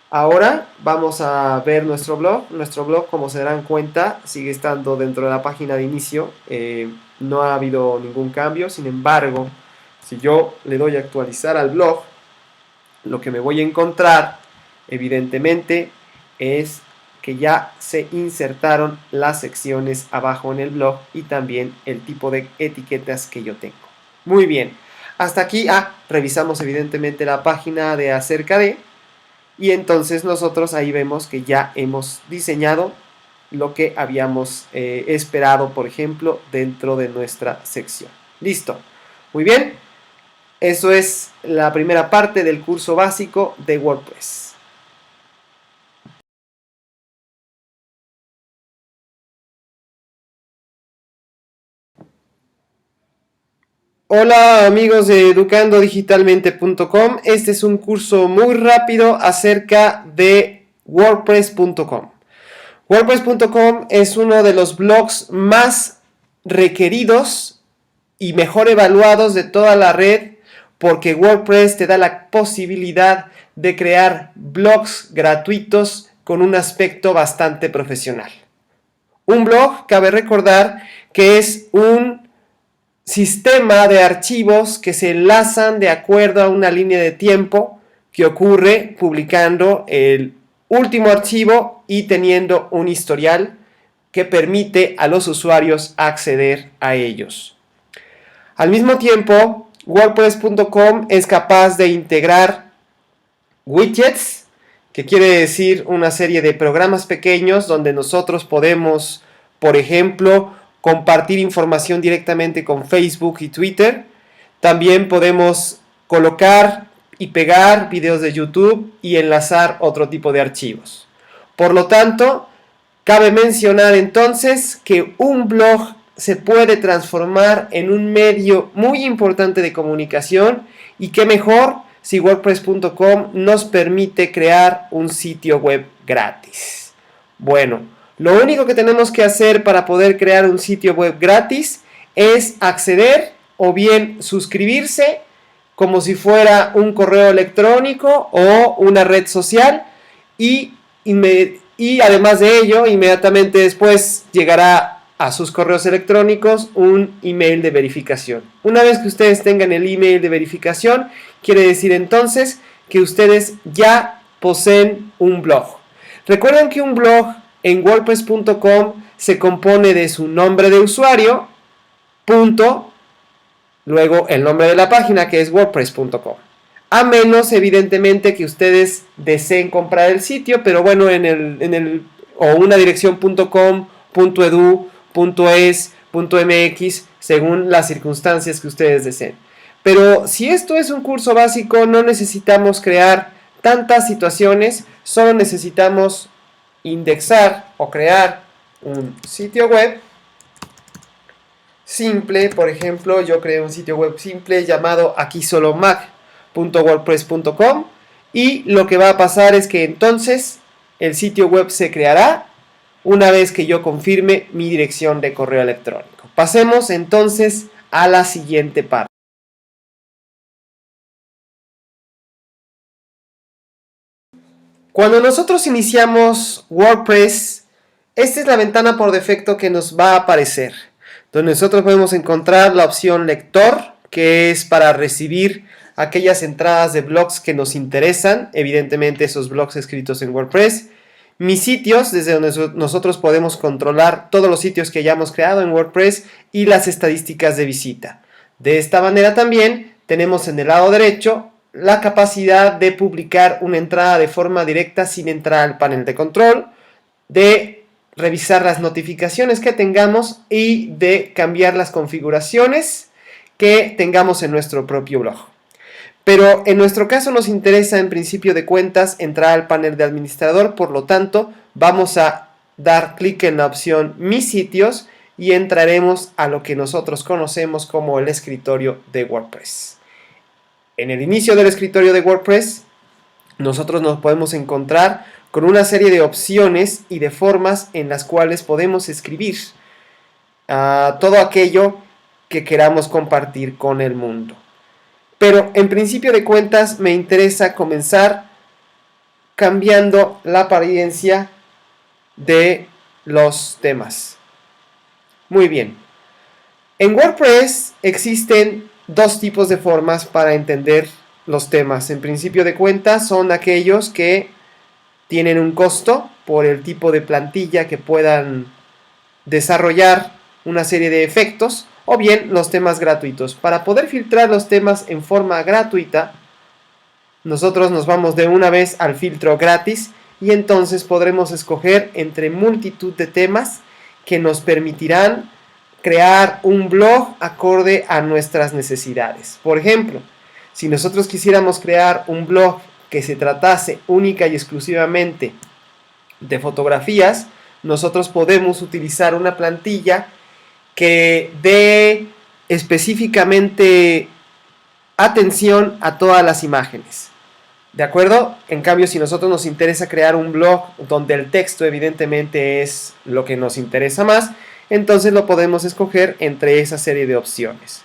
Ahora vamos a ver nuestro blog. Nuestro blog, como se darán cuenta, sigue estando dentro de la página de inicio. No ha habido ningún cambio. Sin embargo, si yo le doy a actualizar al blog, lo que me voy a encontrar, evidentemente, es que ya se insertaron las secciones abajo en el blog y también el tipo de etiquetas que yo tengo. Muy bien, hasta aquí revisamos evidentemente la página de acerca de, y entonces nosotros ahí vemos que ya hemos diseñado lo que habíamos esperado, por ejemplo, dentro de nuestra sección. Listo, muy bien, eso es la primera parte del curso básico de WordPress. Hola amigos de educandodigitalmente.com, este es un curso muy rápido acerca de WordPress.com. WordPress.com es uno de los blogs más requeridos y mejor evaluados de toda la red, porque WordPress te da la posibilidad de crear blogs gratuitos con un aspecto bastante profesional. Un blog, cabe recordar, que es un sistema de archivos que se enlazan de acuerdo a una línea de tiempo que ocurre publicando el último archivo y teniendo un historial que permite a los usuarios acceder a ellos. Al mismo tiempo, WordPress.com es capaz de integrar widgets, que quiere decir una serie de programas pequeños donde nosotros podemos, por ejemplo, compartir información directamente con Facebook y Twitter. También podemos colocar y pegar videos de YouTube y enlazar otro tipo de archivos. Por lo tanto, cabe mencionar entonces que un blog se puede transformar en un medio muy importante de comunicación, y qué mejor si WordPress.com nos permite crear un sitio web gratis. Bueno, lo único que tenemos que hacer para poder crear un sitio web gratis es acceder o bien suscribirse como si fuera un correo electrónico o una red social, y además de ello, inmediatamente después llegará a sus correos electrónicos un email de verificación. Una vez que ustedes tengan el email de verificación, quiere decir entonces que ustedes ya poseen un blog. Recuerden que un blog en WordPress.com se compone de su nombre de usuario, punto, luego el nombre de la página, que es WordPress.com. A menos, evidentemente, que ustedes deseen comprar el sitio, pero bueno, o una dirección .com, .edu, .es, .mx, según las circunstancias que ustedes deseen. Pero si esto es un curso básico, no necesitamos crear tantas situaciones, solo necesitamos indexar o crear un sitio web simple. Por ejemplo, yo creé un sitio web simple llamado aquisolomac.wordpress.com, y lo que va a pasar es que entonces el sitio web se creará una vez que yo confirme mi dirección de correo electrónico. Pasemos entonces a la siguiente parte. Cuando nosotros iniciamos WordPress, esta es la ventana por defecto que nos va a aparecer, donde nosotros podemos encontrar la opción lector, que es para recibir aquellas entradas de blogs que nos interesan, evidentemente esos blogs escritos en WordPress. Mis sitios, desde donde nosotros podemos controlar todos los sitios que hayamos creado en WordPress, y las estadísticas de visita. De esta manera también tenemos en el lado derecho la capacidad de publicar una entrada de forma directa sin entrar al panel de control, de revisar las notificaciones que tengamos y de cambiar las configuraciones que tengamos en nuestro propio blog. Pero en nuestro caso nos interesa, en principio de cuentas, entrar al panel de administrador. Por lo tanto, vamos a dar clic en la opción Mis sitios y entraremos a lo que nosotros conocemos como el escritorio de WordPress. En el inicio del escritorio de WordPress, nosotros nos podemos encontrar con una serie de opciones y de formas en las cuales podemos escribir todo aquello que queramos compartir con el mundo. Pero en principio de cuentas me interesa comenzar cambiando la apariencia de los temas. Muy bien. En WordPress existen dos tipos de formas para entender los temas. En principio de cuentas son aquellos que tienen un costo por el tipo de plantilla que puedan desarrollar una serie de efectos, o bien los temas gratuitos. Para poder filtrar los temas en forma gratuita, nosotros nos vamos de una vez al filtro gratis, y entonces podremos escoger entre multitud de temas que nos permitirán crear un blog acorde a nuestras necesidades. Por ejemplo, si nosotros quisiéramos crear un blog que se tratase única y exclusivamente de fotografías, nosotros podemos utilizar una plantilla que dé específicamente atención a todas las imágenes. ¿De acuerdo? En cambio, si nosotros nos interesa crear un blog donde el texto evidentemente es lo que nos interesa más, entonces lo podemos escoger entre esa serie de opciones.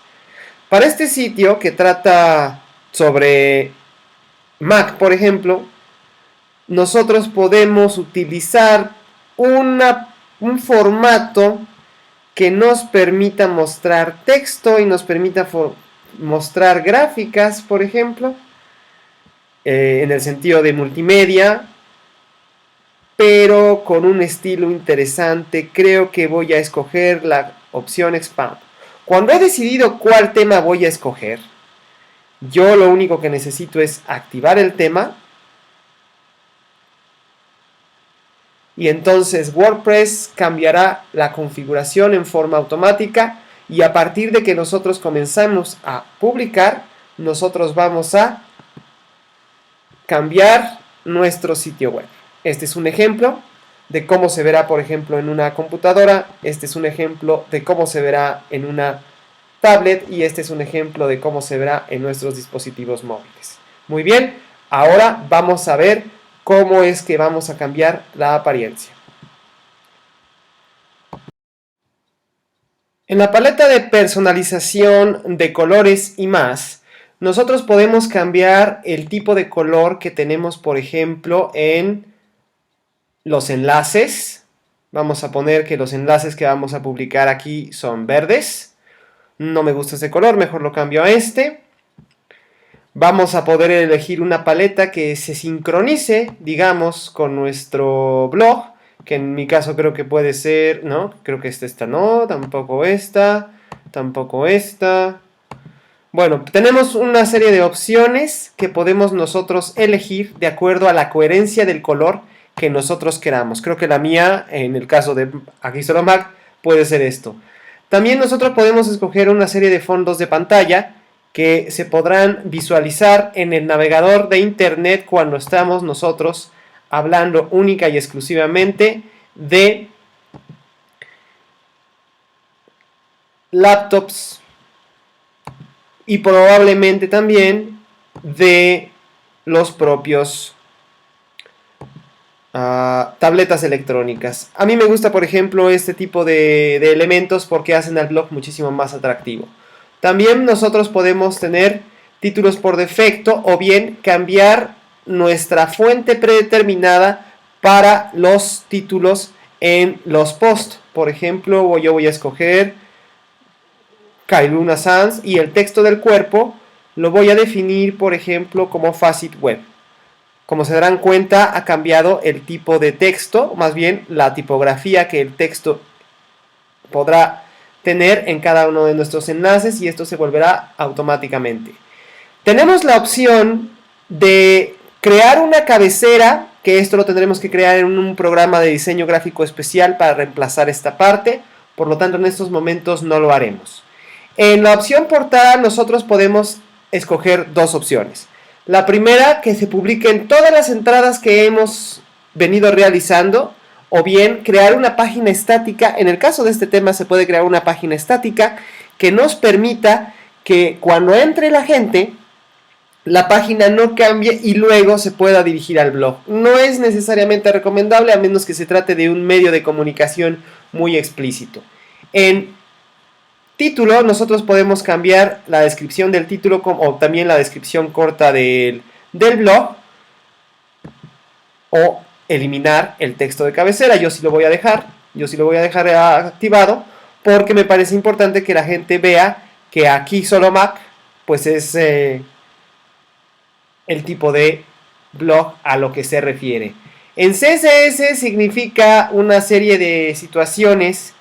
Para este sitio, que trata sobre Mac, por ejemplo, nosotros podemos utilizar un formato que nos permita mostrar texto y nos permita mostrar gráficas, por ejemplo, en el sentido de multimedia, pero con un estilo interesante. Creo que voy a escoger la opción Expand. Cuando he decidido cuál tema voy a escoger, yo lo único que necesito es activar el tema. Y entonces WordPress cambiará la configuración en forma automática. Y a partir de que nosotros comenzamos a publicar, nosotros vamos a cambiar nuestro sitio web. Este es un ejemplo de cómo se verá, por ejemplo, en una computadora. Este es un ejemplo de cómo se verá en una tablet. Y este es un ejemplo de cómo se verá en nuestros dispositivos móviles. Muy bien, ahora vamos a ver cómo es que vamos a cambiar la apariencia. En la paleta de personalización de colores y más, nosotros podemos cambiar el tipo de color que tenemos, por ejemplo, en los enlaces. Vamos a poner que los enlaces que vamos a publicar aquí son verdes. No me gusta ese color, mejor lo cambio a este. Vamos a poder elegir una paleta que se sincronice, digamos, con nuestro blog, que en mi caso creo que puede ser, no, creo que esta no, tampoco esta, tampoco esta. Bueno, tenemos una serie de opciones que podemos nosotros elegir de acuerdo a la coherencia del color que nosotros queramos. Creo que la mía, en el caso de aquí solo Mac, puede ser esto. También nosotros podemos escoger una serie de fondos de pantalla que se podrán visualizar en el navegador de internet cuando estamos nosotros hablando única y exclusivamente de laptops y probablemente también de los propios tabletas electrónicas. A mí me gusta, por ejemplo, este tipo de elementos porque hacen al blog muchísimo más atractivo. También nosotros podemos tener títulos por defecto o bien cambiar nuestra fuente predeterminada para los títulos en los posts. Por ejemplo, yo voy a escoger Kailuna Sans y el texto del cuerpo lo voy a definir, por ejemplo, como Facit Web. Como se darán cuenta, ha cambiado el tipo de texto, más bien la tipografía que el texto podrá tener en cada uno de nuestros enlaces y esto se volverá automáticamente. Tenemos la opción de crear una cabecera, que esto lo tendremos que crear en un programa de diseño gráfico especial para reemplazar esta parte, por lo tanto en estos momentos no lo haremos. En la opción portada nosotros podemos escoger dos opciones. La primera, que se publiquen todas las entradas que hemos venido realizando, o bien crear una página estática. En el caso de este tema se puede crear una página estática que nos permita que cuando entre la gente, la página no cambie y luego se pueda dirigir al blog. No es necesariamente recomendable a menos que se trate de un medio de comunicación muy explícito. En título nosotros podemos cambiar la descripción del título o también la descripción corta del blog o eliminar el texto de cabecera. Yo sí lo voy a dejar activado porque me parece importante que la gente vea que aquí solo Mac pues es el tipo de blog a lo que se refiere. En CSS significa una serie de situaciones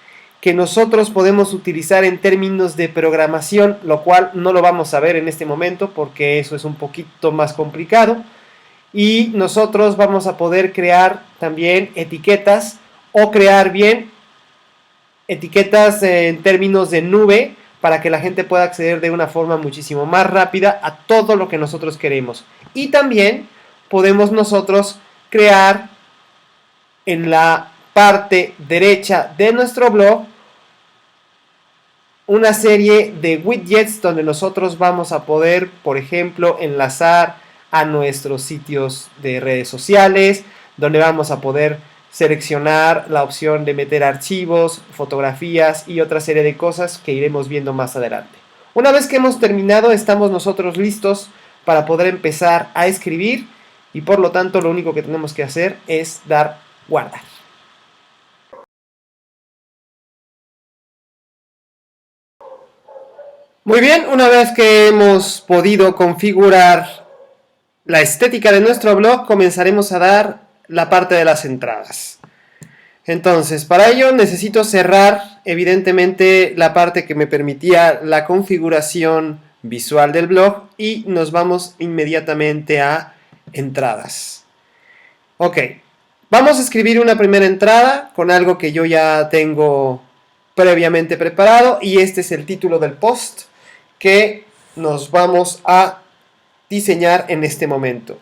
que nosotros podemos utilizar en términos de programación, lo cual no lo vamos a ver en este momento porque eso es un poquito más complicado. Y nosotros vamos a poder crear también etiquetas o crear bien etiquetas en términos de nube para que la gente pueda acceder de una forma muchísimo más rápida a todo lo que nosotros queremos. Y también podemos nosotros crear en la parte derecha de nuestro blog una serie de widgets donde nosotros vamos a poder, por ejemplo, enlazar a nuestros sitios de redes sociales, donde vamos a poder seleccionar la opción de meter archivos, fotografías y otra serie de cosas que iremos viendo más adelante. Una vez que hemos terminado, estamos nosotros listos para poder empezar a escribir y por lo tanto lo único que tenemos que hacer es dar guardar. Muy bien, una vez que hemos podido configurar la estética de nuestro blog, comenzaremos a dar la parte de las entradas. Entonces, para ello necesito cerrar evidentemente la parte que me permitía la configuración visual del blog y nos vamos inmediatamente a entradas. Ok, vamos a escribir una primera entrada con algo que yo ya tengo previamente preparado y este es el título del post que nos vamos a diseñar en este momento.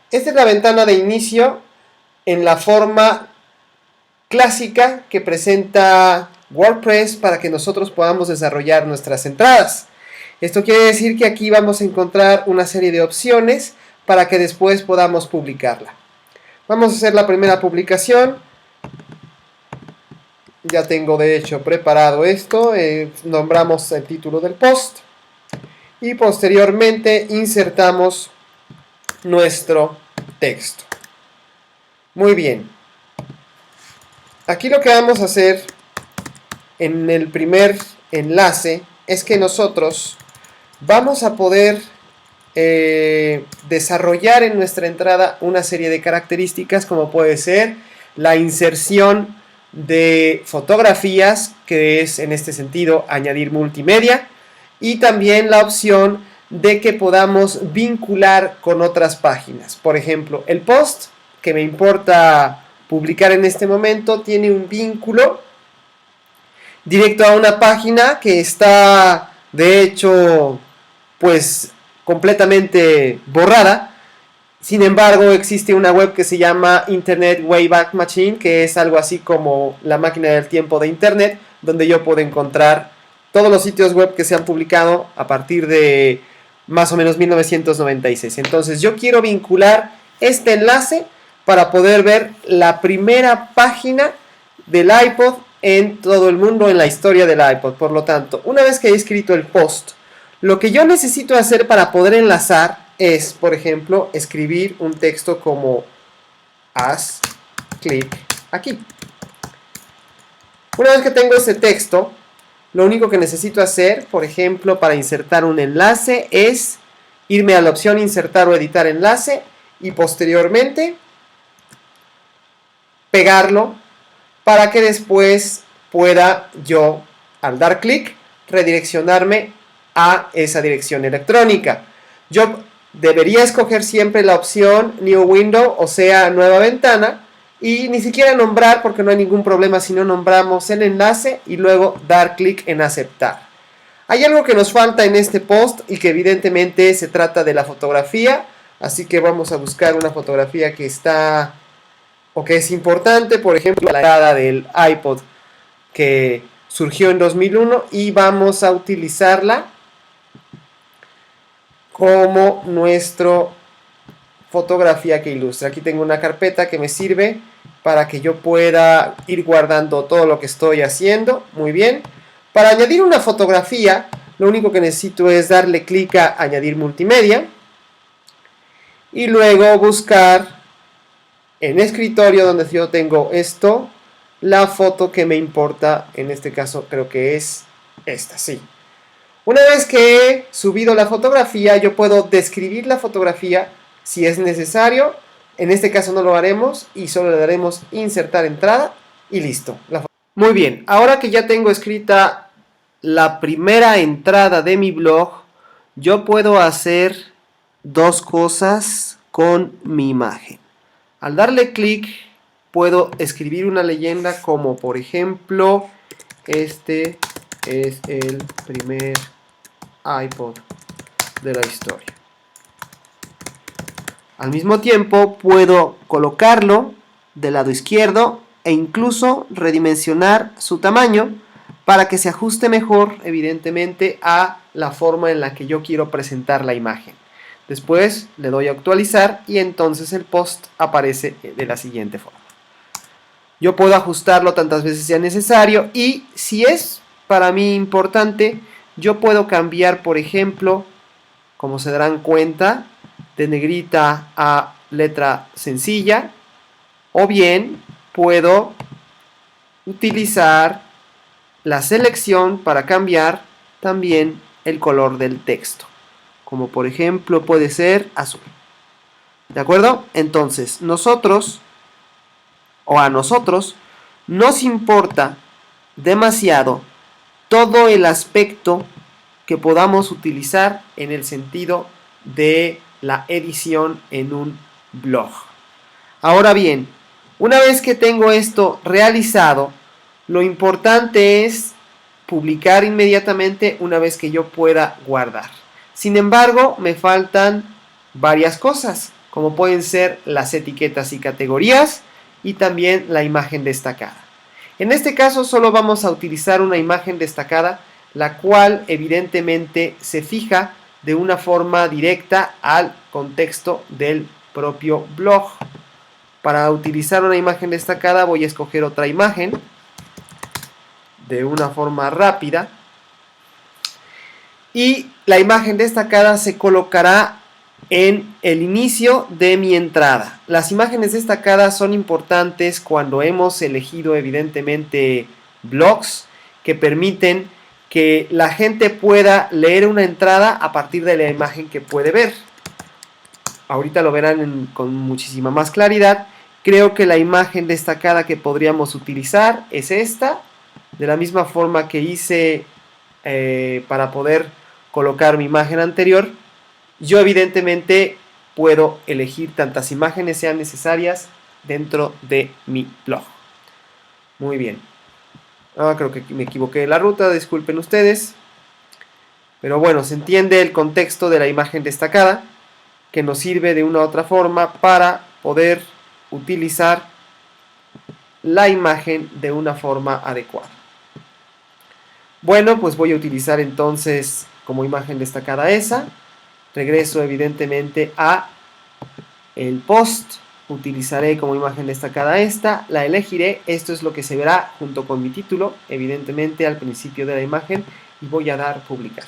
Esta es la ventana de inicio en la forma clásica que presenta WordPress para que nosotros podamos desarrollar nuestras entradas. Esto quiere decir que aquí vamos a encontrar una serie de opciones para que después podamos publicarla. Vamos a hacer la primera publicación. Ya tengo de hecho preparado esto. Nombramos el título del post. Y posteriormente insertamos nuestro texto. Muy bien. Aquí lo que vamos a hacer en el primer enlace es que nosotros vamos a poder desarrollar en nuestra entrada una serie de características como puede ser la inserción de fotografías, que es en este sentido añadir multimedia, y también la opción de que podamos vincular con otras páginas. Por ejemplo, el post que me importa publicar en este momento tiene un vínculo directo a una página que está de hecho pues completamente borrada. Sin embargo, existe una web que se llama Internet Wayback Machine, que es algo así como la máquina del tiempo de Internet, donde yo puedo encontrar todos los sitios web que se han publicado a partir de más o menos 1996. Entonces yo quiero vincular este enlace para poder ver la primera página del iPod en todo el mundo, en la historia del iPod. Por lo tanto, una vez que he escrito el post, lo que yo necesito hacer para poder enlazar es, por ejemplo, escribir un texto como haz clic aquí. Una vez que tengo ese texto, lo único que necesito hacer, por ejemplo, para insertar un enlace es irme a la opción insertar o editar enlace y posteriormente pegarlo para que después pueda yo, al dar clic, redireccionarme a esa dirección electrónica. Yo debería escoger siempre la opción New Window, o sea, nueva ventana, y ni siquiera nombrar porque no hay ningún problema si no nombramos el enlace y luego dar clic en aceptar. Hay algo que nos falta en este post y que evidentemente se trata de la fotografía, así que vamos a buscar una fotografía que está o que es importante, por ejemplo la entrada del iPod que surgió en 2001 y vamos a utilizarla como nuestra fotografía que ilustra. Aquí tengo una carpeta que me sirve para que yo pueda ir guardando todo lo que estoy haciendo. Muy bien. Para añadir una fotografía, lo único que necesito es darle clic a añadir multimedia y luego buscar en escritorio donde yo tengo esto, la foto que me importa. En este caso creo que es esta, sí. Una vez que he subido la fotografía, yo puedo describir la fotografía si es necesario. En este caso no lo haremos y solo le daremos insertar entrada y listo. Muy bien, ahora que ya tengo escrita la primera entrada de mi blog, yo puedo hacer dos cosas con mi imagen. Al darle clic puedo escribir una leyenda como por ejemplo, este es el primer iPod de la historia. Al mismo tiempo puedo colocarlo del lado izquierdo e incluso redimensionar su tamaño para que se ajuste mejor, evidentemente, a la forma en la que yo quiero presentar la imagen. Después le doy a actualizar y entonces el post aparece de la siguiente forma. Yo puedo ajustarlo tantas veces sea necesario y si es para mí importante, yo puedo cambiar, por ejemplo, como se darán cuenta, de negrita a letra sencilla, o bien puedo utilizar la selección para cambiar también el color del texto, como por ejemplo puede ser azul. ¿De acuerdo? Entonces, a nosotros nos importa demasiado todo el aspecto que podamos utilizar en el sentido de la edición en un blog. Ahora bien, una vez que tengo esto realizado, lo importante es publicar inmediatamente una vez que yo pueda guardar. Sin embargo, me faltan varias cosas, como pueden ser las etiquetas y categorías y también la imagen destacada. En este caso solo vamos a utilizar una imagen destacada, la cual evidentemente se fija de una forma directa al contexto del propio blog. Para utilizar una imagen destacada voy a escoger otra imagen de una forma rápida y la imagen destacada se colocará en el inicio de mi entrada. Las imágenes destacadas son importantes cuando hemos elegido evidentemente blogs que permiten que la gente pueda leer una entrada a partir de la imagen que puede ver. Ahorita lo verán con muchísima más claridad. Creo que la imagen destacada que podríamos utilizar es esta, de la misma forma que hice para poder colocar mi imagen anterior. Yo evidentemente puedo elegir tantas imágenes sean necesarias dentro de mi blog. Muy bien. Creo que me equivoqué de la ruta, disculpen ustedes. Pero bueno, se entiende el contexto de la imagen destacada, que nos sirve de una u otra forma para poder utilizar la imagen de una forma adecuada. Bueno, pues voy a utilizar entonces como imagen destacada esa. Regreso evidentemente a el post. Utilizaré como imagen destacada esta. La elegiré. Esto es lo que se verá junto con mi título, evidentemente al principio de la imagen. Y voy a dar publicar.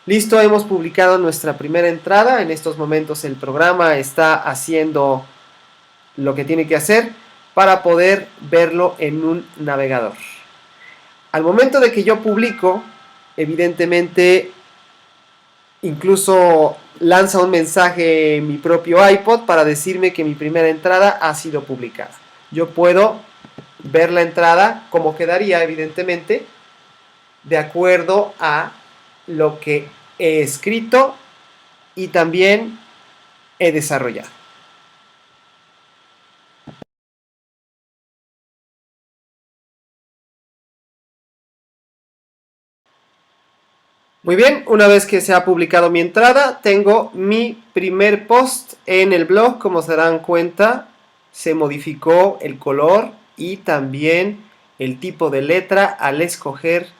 Listo, hemos publicado nuestra primera entrada. En estos momentos el programa está haciendo lo que tiene que hacer para poder verlo en un navegador. Al momento de que yo publico, evidentemente incluso lanza un mensaje en mi propio iPod para decirme que mi primera entrada ha sido publicada. Yo puedo ver la entrada como quedaría, evidentemente, de acuerdo a lo que he escrito y también he desarrollado. Muy bien, una vez que se ha publicado mi entrada, tengo mi primer post en el blog. Como se darán cuenta, se modificó el color y también el tipo de letra al escoger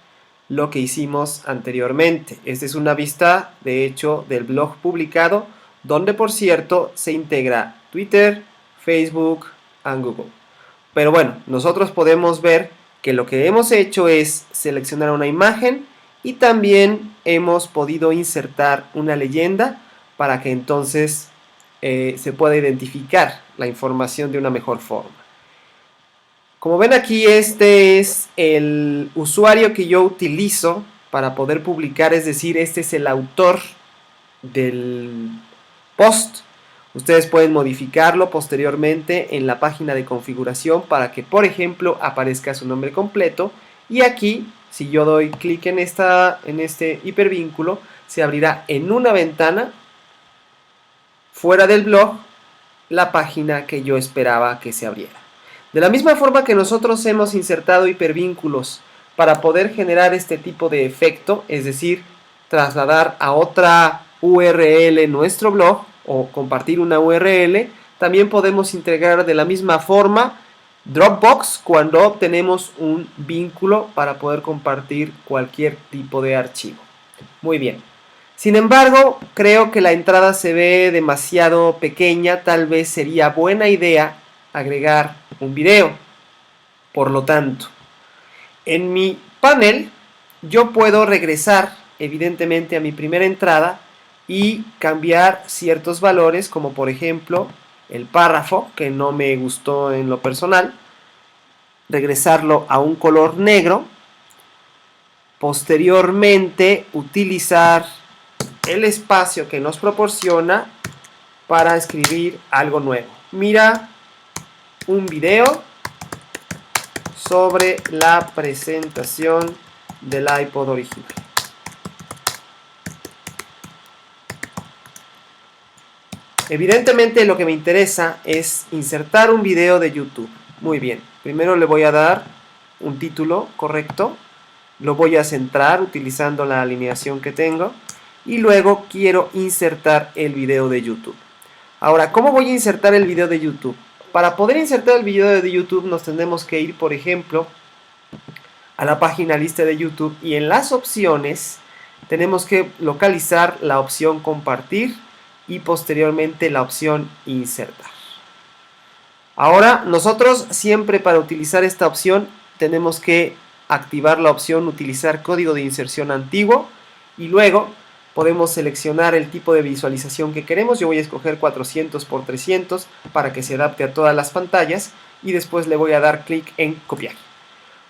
lo que hicimos anteriormente. Esta es una vista, de hecho, del blog publicado, donde, por cierto, se integra Twitter, Facebook y Google. Pero bueno, nosotros podemos ver que lo que hemos hecho es seleccionar una imagen y también hemos podido insertar una leyenda para que entonces se pueda identificar la información de una mejor forma. Como ven aquí, este es el usuario que yo utilizo para poder publicar, es decir, este es el autor del post. Ustedes pueden modificarlo posteriormente en la página de configuración para que, por ejemplo, aparezca su nombre completo. Y aquí, si yo doy clic en este hipervínculo, se abrirá en una ventana fuera del blog la página que yo esperaba que se abriera. De la misma forma que nosotros hemos insertado hipervínculos para poder generar este tipo de efecto, es decir, trasladar a otra URL nuestro blog o compartir una URL, también podemos integrar de la misma forma Dropbox cuando obtenemos un vínculo para poder compartir cualquier tipo de archivo. Muy bien. Sin embargo, creo que la entrada se ve demasiado pequeña. Tal vez sería buena idea agregar un video. Por lo tanto, en mi panel yo puedo regresar evidentemente a mi primera entrada y cambiar ciertos valores, como por ejemplo el párrafo, que no me gustó en lo personal, regresarlo a un color negro. Posteriormente utilizar el espacio que nos proporciona para escribir algo nuevo. Mira un video sobre la presentación del iPod original. Evidentemente lo que me interesa es insertar un video de YouTube. Muy bien, primero le voy a dar un título correcto, lo voy a centrar utilizando la alineación que tengo y luego quiero insertar el video de YouTube. Ahora, ¿cómo voy a insertar el video de YouTube? Para poder insertar el video de YouTube nos tendremos que ir, por ejemplo, a la página lista de YouTube y en las opciones tenemos que localizar la opción compartir y posteriormente la opción insertar. Ahora nosotros siempre para utilizar esta opción tenemos que activar la opción utilizar código de inserción antiguo y luego podemos seleccionar el tipo de visualización que queremos. Yo voy a escoger 400 por 300 para que se adapte a todas las pantallas y después le voy a dar clic en copiar.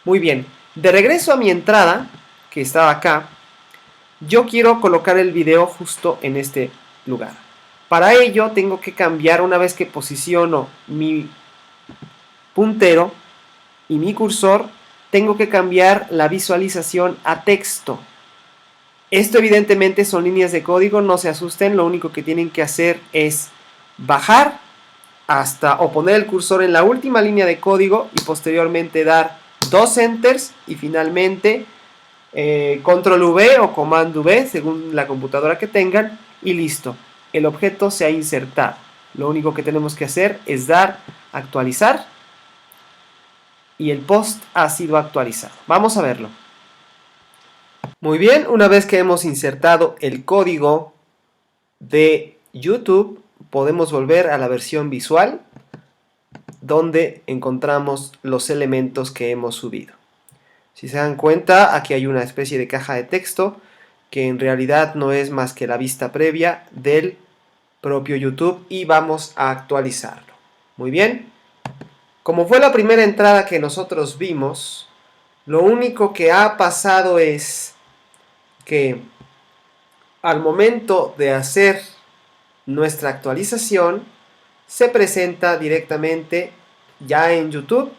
Muy bien, de regreso a mi entrada que estaba acá, yo quiero colocar el video justo en este lugar. Para ello tengo que cambiar, una vez que posiciono mi puntero y mi cursor, tengo que cambiar la visualización a texto. Esto evidentemente son líneas de código, no se asusten, lo único que tienen que hacer es bajar hasta o poner el cursor en la última línea de código y posteriormente dar 2 enters y finalmente control V o comando V según la computadora que tengan y listo. El objeto se ha insertado. Lo único que tenemos que hacer es dar actualizar y el post ha sido actualizado. Vamos a verlo. Muy bien, una vez que hemos insertado el código de YouTube, podemos volver a la versión visual donde encontramos los elementos que hemos subido. Si se dan cuenta, aquí hay una especie de caja de texto que en realidad no es más que la vista previa del propio YouTube y vamos a actualizarlo. Muy bien, como fue la primera entrada que nosotros vimos, lo único que ha pasado es que al momento de hacer nuestra actualización se presenta directamente ya en YouTube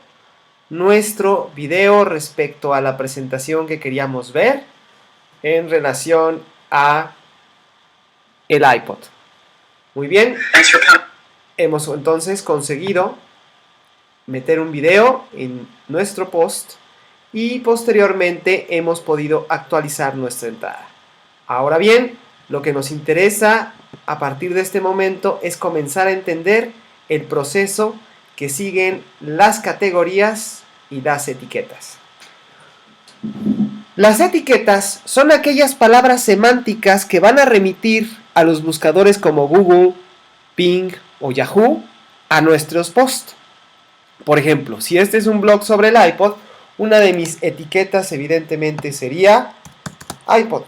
nuestro video respecto a la presentación que queríamos ver en relación a el iPod. Muy bien, hemos entonces conseguido meter un video en nuestro post y posteriormente hemos podido actualizar nuestra entrada. Ahora bien, lo que nos interesa a partir de este momento es comenzar a entender el proceso que siguen las categorías y las etiquetas. Las etiquetas son aquellas palabras semánticas que van a remitir a los buscadores como Google, Bing o Yahoo a nuestros posts. Por ejemplo, si este es un blog sobre el iPod, una de mis etiquetas evidentemente sería iPod.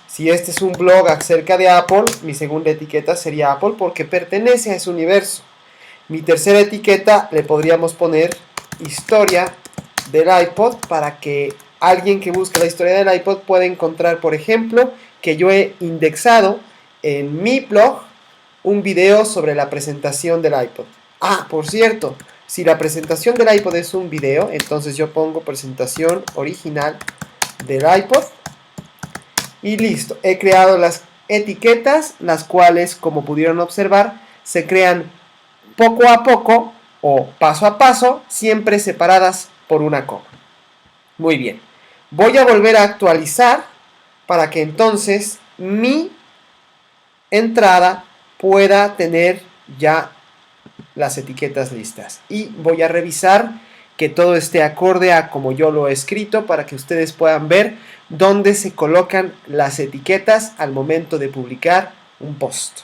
Si este es un blog acerca de Apple, mi segunda etiqueta sería Apple porque pertenece a ese universo. Mi tercera etiqueta le podríamos poner historia del iPod para que alguien que busque la historia del iPod pueda encontrar, por ejemplo, que yo he indexado en mi blog un video sobre la presentación del iPod. Ah, por cierto, si la presentación del iPod es un video, entonces yo pongo presentación original del iPod y listo. He creado las etiquetas, las cuales, como pudieron observar, se crean poco a poco o paso a paso, siempre separadas por una coma. Muy bien. Voy a volver a actualizar para que entonces mi entrada pueda tener ya las etiquetas listas. Y voy a revisar que todo esté acorde a como yo lo he escrito para que ustedes puedan ver dónde se colocan las etiquetas al momento de publicar un post.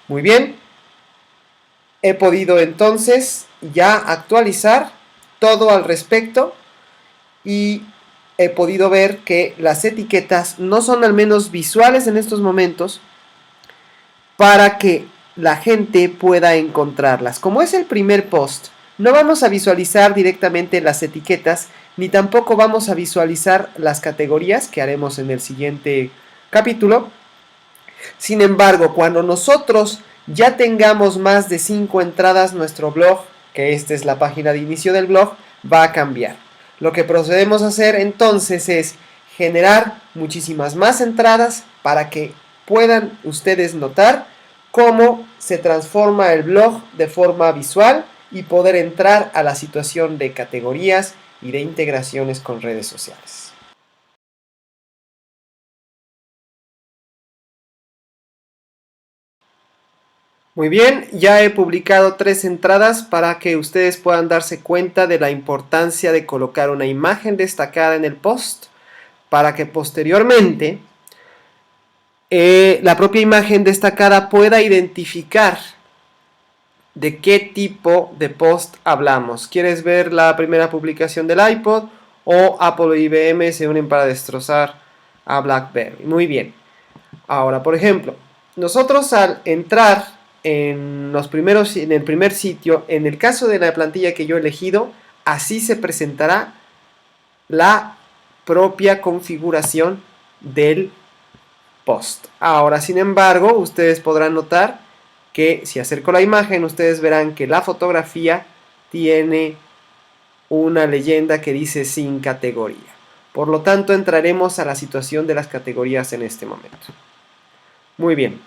Muy bien. He podido entonces ya actualizar todo al respecto y he podido ver que las etiquetas no son al menos visuales en estos momentos para que la gente pueda encontrarlas. Como es el primer post, no vamos a visualizar directamente las etiquetas ni tampoco vamos a visualizar las categorías que haremos en el siguiente capítulo. Sin embargo, cuando nosotros ya tengamos más de 5 entradas, nuestro blog, que esta es la página de inicio del blog, va a cambiar. Lo que procedemos a hacer entonces es generar muchísimas más entradas para que puedan ustedes notar cómo se transforma el blog de forma visual y poder entrar a la situación de categorías y de integraciones con redes sociales. Muy bien, ya he publicado 3 entradas para que ustedes puedan darse cuenta de la importancia de colocar una imagen destacada en el post para que posteriormente la propia imagen destacada pueda identificar de qué tipo de post hablamos. ¿Quieres ver la primera publicación del iPod o Apple e IBM se unen para destrozar a BlackBerry? Muy bien. Ahora, por ejemplo, nosotros al entrar en el primer sitio, en el caso de la plantilla que yo he elegido, así se presentará la propia configuración del post. Ahora, sin embargo, ustedes podrán notar que si acerco la imagen, ustedes verán que la fotografía tiene una leyenda que dice sin categoría. Por lo tanto, entraremos a la situación de las categorías en este momento. Muy bien.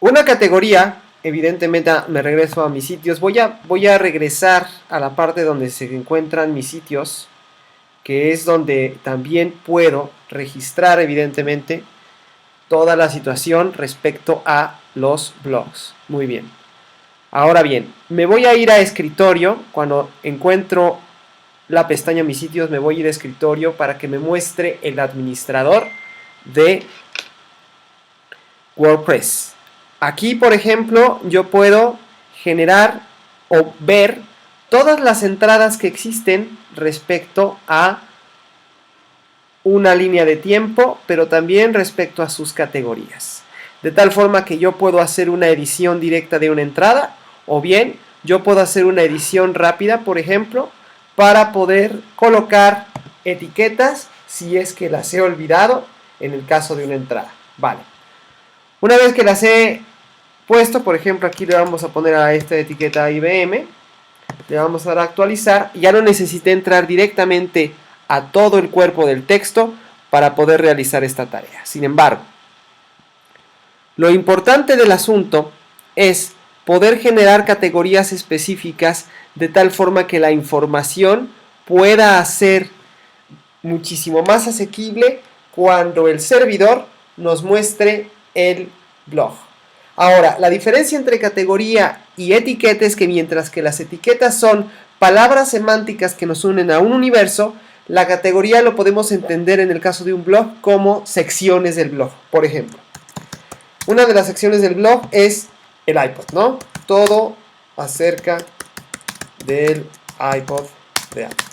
Una categoría, evidentemente me regreso a mis sitios. Voy a regresar a la parte donde se encuentran mis sitios, que es donde también puedo registrar, evidentemente, toda la situación respecto a los blogs. Muy bien. Ahora bien, me voy a ir a escritorio. Cuando encuentro la pestaña mis sitios, me voy a ir a escritorio para que me muestre el administrador de WordPress. Aquí, por ejemplo, yo puedo generar o ver todas las entradas que existen respecto a una línea de tiempo, pero también respecto a sus categorías. De tal forma que yo puedo hacer una edición directa de una entrada, o bien yo puedo hacer una edición rápida, por ejemplo, para poder colocar etiquetas si es que las he olvidado en el caso de una entrada. Vale. Una vez que las he puesto, por ejemplo, aquí le vamos a poner a esta etiqueta IBM, le vamos a dar a actualizar, ya no necesité entrar directamente a todo el cuerpo del texto para poder realizar esta tarea. Sin embargo, lo importante del asunto es poder generar categorías específicas de tal forma que la información pueda ser muchísimo más asequible cuando el servidor nos muestre el blog. Ahora, la diferencia entre categoría y etiqueta es que mientras que las etiquetas son palabras semánticas que nos unen a un universo, la categoría lo podemos entender en el caso de un blog como secciones del blog. Por ejemplo, una de las secciones del blog es el iPod, ¿no? Todo acerca del iPod de Apple.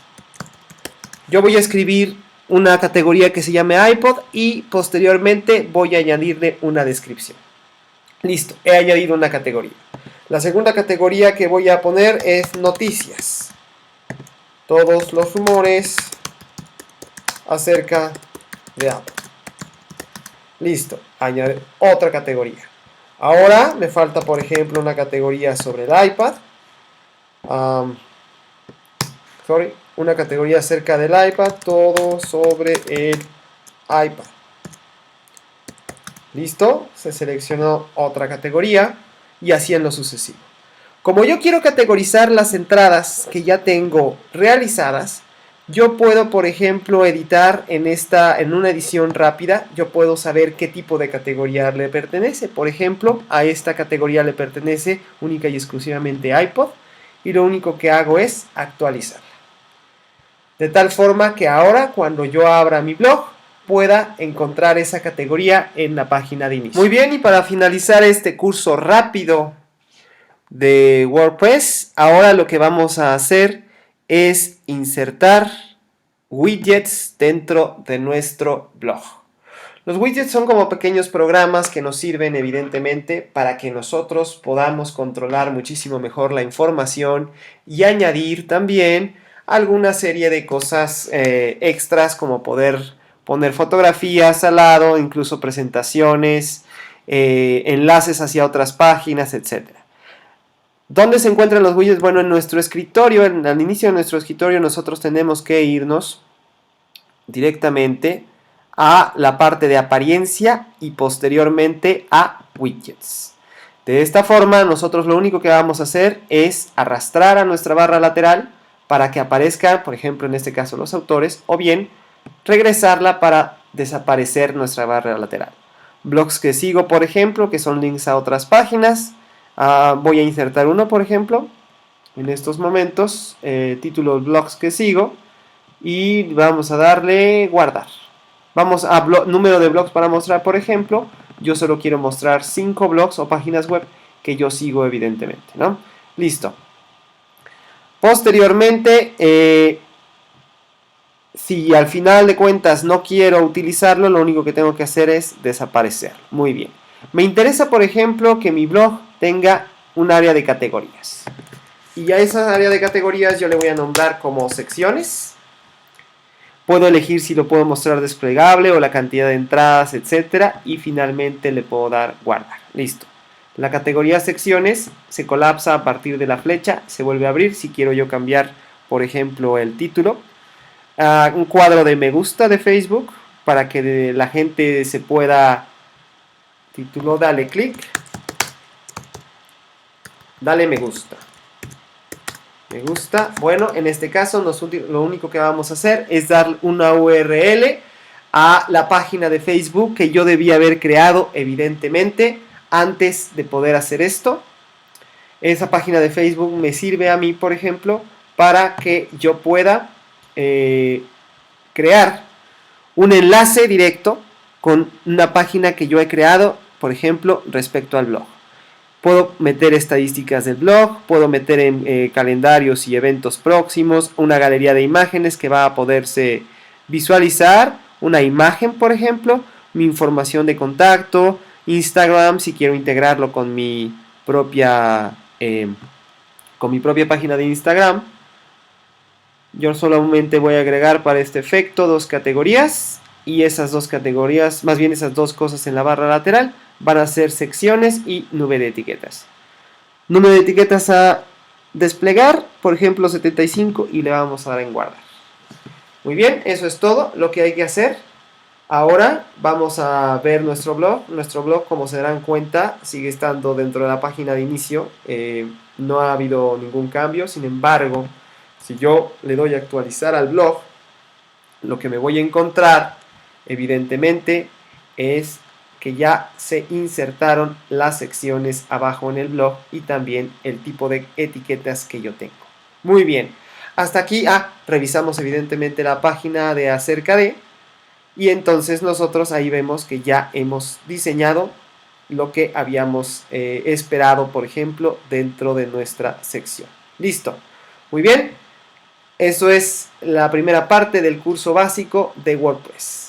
Yo voy a escribir una categoría que se llame iPod y posteriormente voy a añadirle una descripción. Listo, he añadido una categoría. La segunda categoría que voy a poner es noticias. Todos los rumores acerca de Apple. Listo, añadir otra categoría. Ahora me falta, por ejemplo, una categoría sobre el iPad. Una categoría acerca del iPad, todo sobre el iPad. Listo, se seleccionó otra categoría y así en lo sucesivo. Como yo quiero categorizar las entradas que ya tengo realizadas, yo puedo, por ejemplo, editar en una edición rápida, yo puedo saber qué tipo de categoría le pertenece. Por ejemplo, a esta categoría le pertenece única y exclusivamente iPod y lo único que hago es actualizarla. De tal forma que ahora, cuando yo abra mi blog, pueda encontrar esa categoría en la página de inicio. Muy bien, y para finalizar este curso rápido de WordPress, ahora lo que vamos a hacer es insertar widgets dentro de nuestro blog. Los widgets son como pequeños programas que nos sirven evidentemente para que nosotros podamos controlar muchísimo mejor la información y añadir también alguna serie de cosas extras como poder poner fotografías al lado, incluso presentaciones, enlaces hacia otras páginas, etc. ¿Dónde se encuentran los widgets? Bueno, en nuestro escritorio, al inicio de nuestro escritorio nosotros tenemos que irnos directamente a la parte de apariencia y posteriormente a widgets. De esta forma nosotros lo único que vamos a hacer es arrastrar a nuestra barra lateral para que aparezcan, por ejemplo en este caso los autores, o bien regresarla para desaparecer nuestra barra lateral. Blogs que sigo, por ejemplo, que son links a otras páginas. Voy a insertar uno, por ejemplo, en estos momentos, título blogs que sigo, y vamos a darle guardar. Vamos a número de blogs para mostrar, por ejemplo, yo solo quiero mostrar 5 blogs o páginas web que yo sigo evidentemente, ¿no? Listo. Posteriormente, si al final de cuentas no quiero utilizarlo, lo único que tengo que hacer es desaparecerlo. Muy bien. Me interesa, por ejemplo, que mi blog tenga un área de categorías. Y a esa área de categorías yo le voy a nombrar como secciones. Puedo elegir si lo puedo mostrar desplegable o la cantidad de entradas, etcétera. Y finalmente le puedo dar guardar. Listo. La categoría secciones se colapsa a partir de la flecha. Se vuelve a abrir si quiero yo cambiar, por ejemplo, el título. Un cuadro de me gusta de Facebook para que la gente se pueda... Título, dale clic. Dale me gusta. Me gusta. Bueno, en este caso lo único que vamos a hacer es dar una URL a la página de Facebook que yo debía haber creado, evidentemente, antes de poder hacer esto. Esa página de Facebook me sirve a mí, por ejemplo, para que yo pueda crear un enlace directo con una página que yo he creado, por ejemplo, respecto al blog. Puedo meter estadísticas del blog, puedo meter en calendarios y eventos próximos, una galería de imágenes que va a poderse visualizar, una imagen, por ejemplo, mi información de contacto, Instagram, si quiero integrarlo con mi propia página de Instagram. Yo solamente voy a agregar para este efecto 2 categorías y esas 2 categorías, más bien esas 2 cosas en la barra lateral, van a ser secciones y nube de etiquetas. Número de etiquetas a desplegar, por ejemplo 75, y le vamos a dar en guardar. Muy bien, eso es todo lo que hay que hacer. Ahora vamos a ver nuestro blog. Nuestro blog, como se darán cuenta, sigue estando dentro de la página de inicio. No ha habido ningún cambio. Sin embargo, si yo le doy a actualizar al blog, lo que me voy a encontrar, evidentemente, es que ya se insertaron las secciones abajo en el blog y también el tipo de etiquetas que yo tengo. Muy bien, hasta aquí revisamos evidentemente la página de acerca de, y entonces nosotros ahí vemos que ya hemos diseñado lo que habíamos esperado, por ejemplo, dentro de nuestra sección. Listo, muy bien, eso es la primera parte del curso básico de WordPress.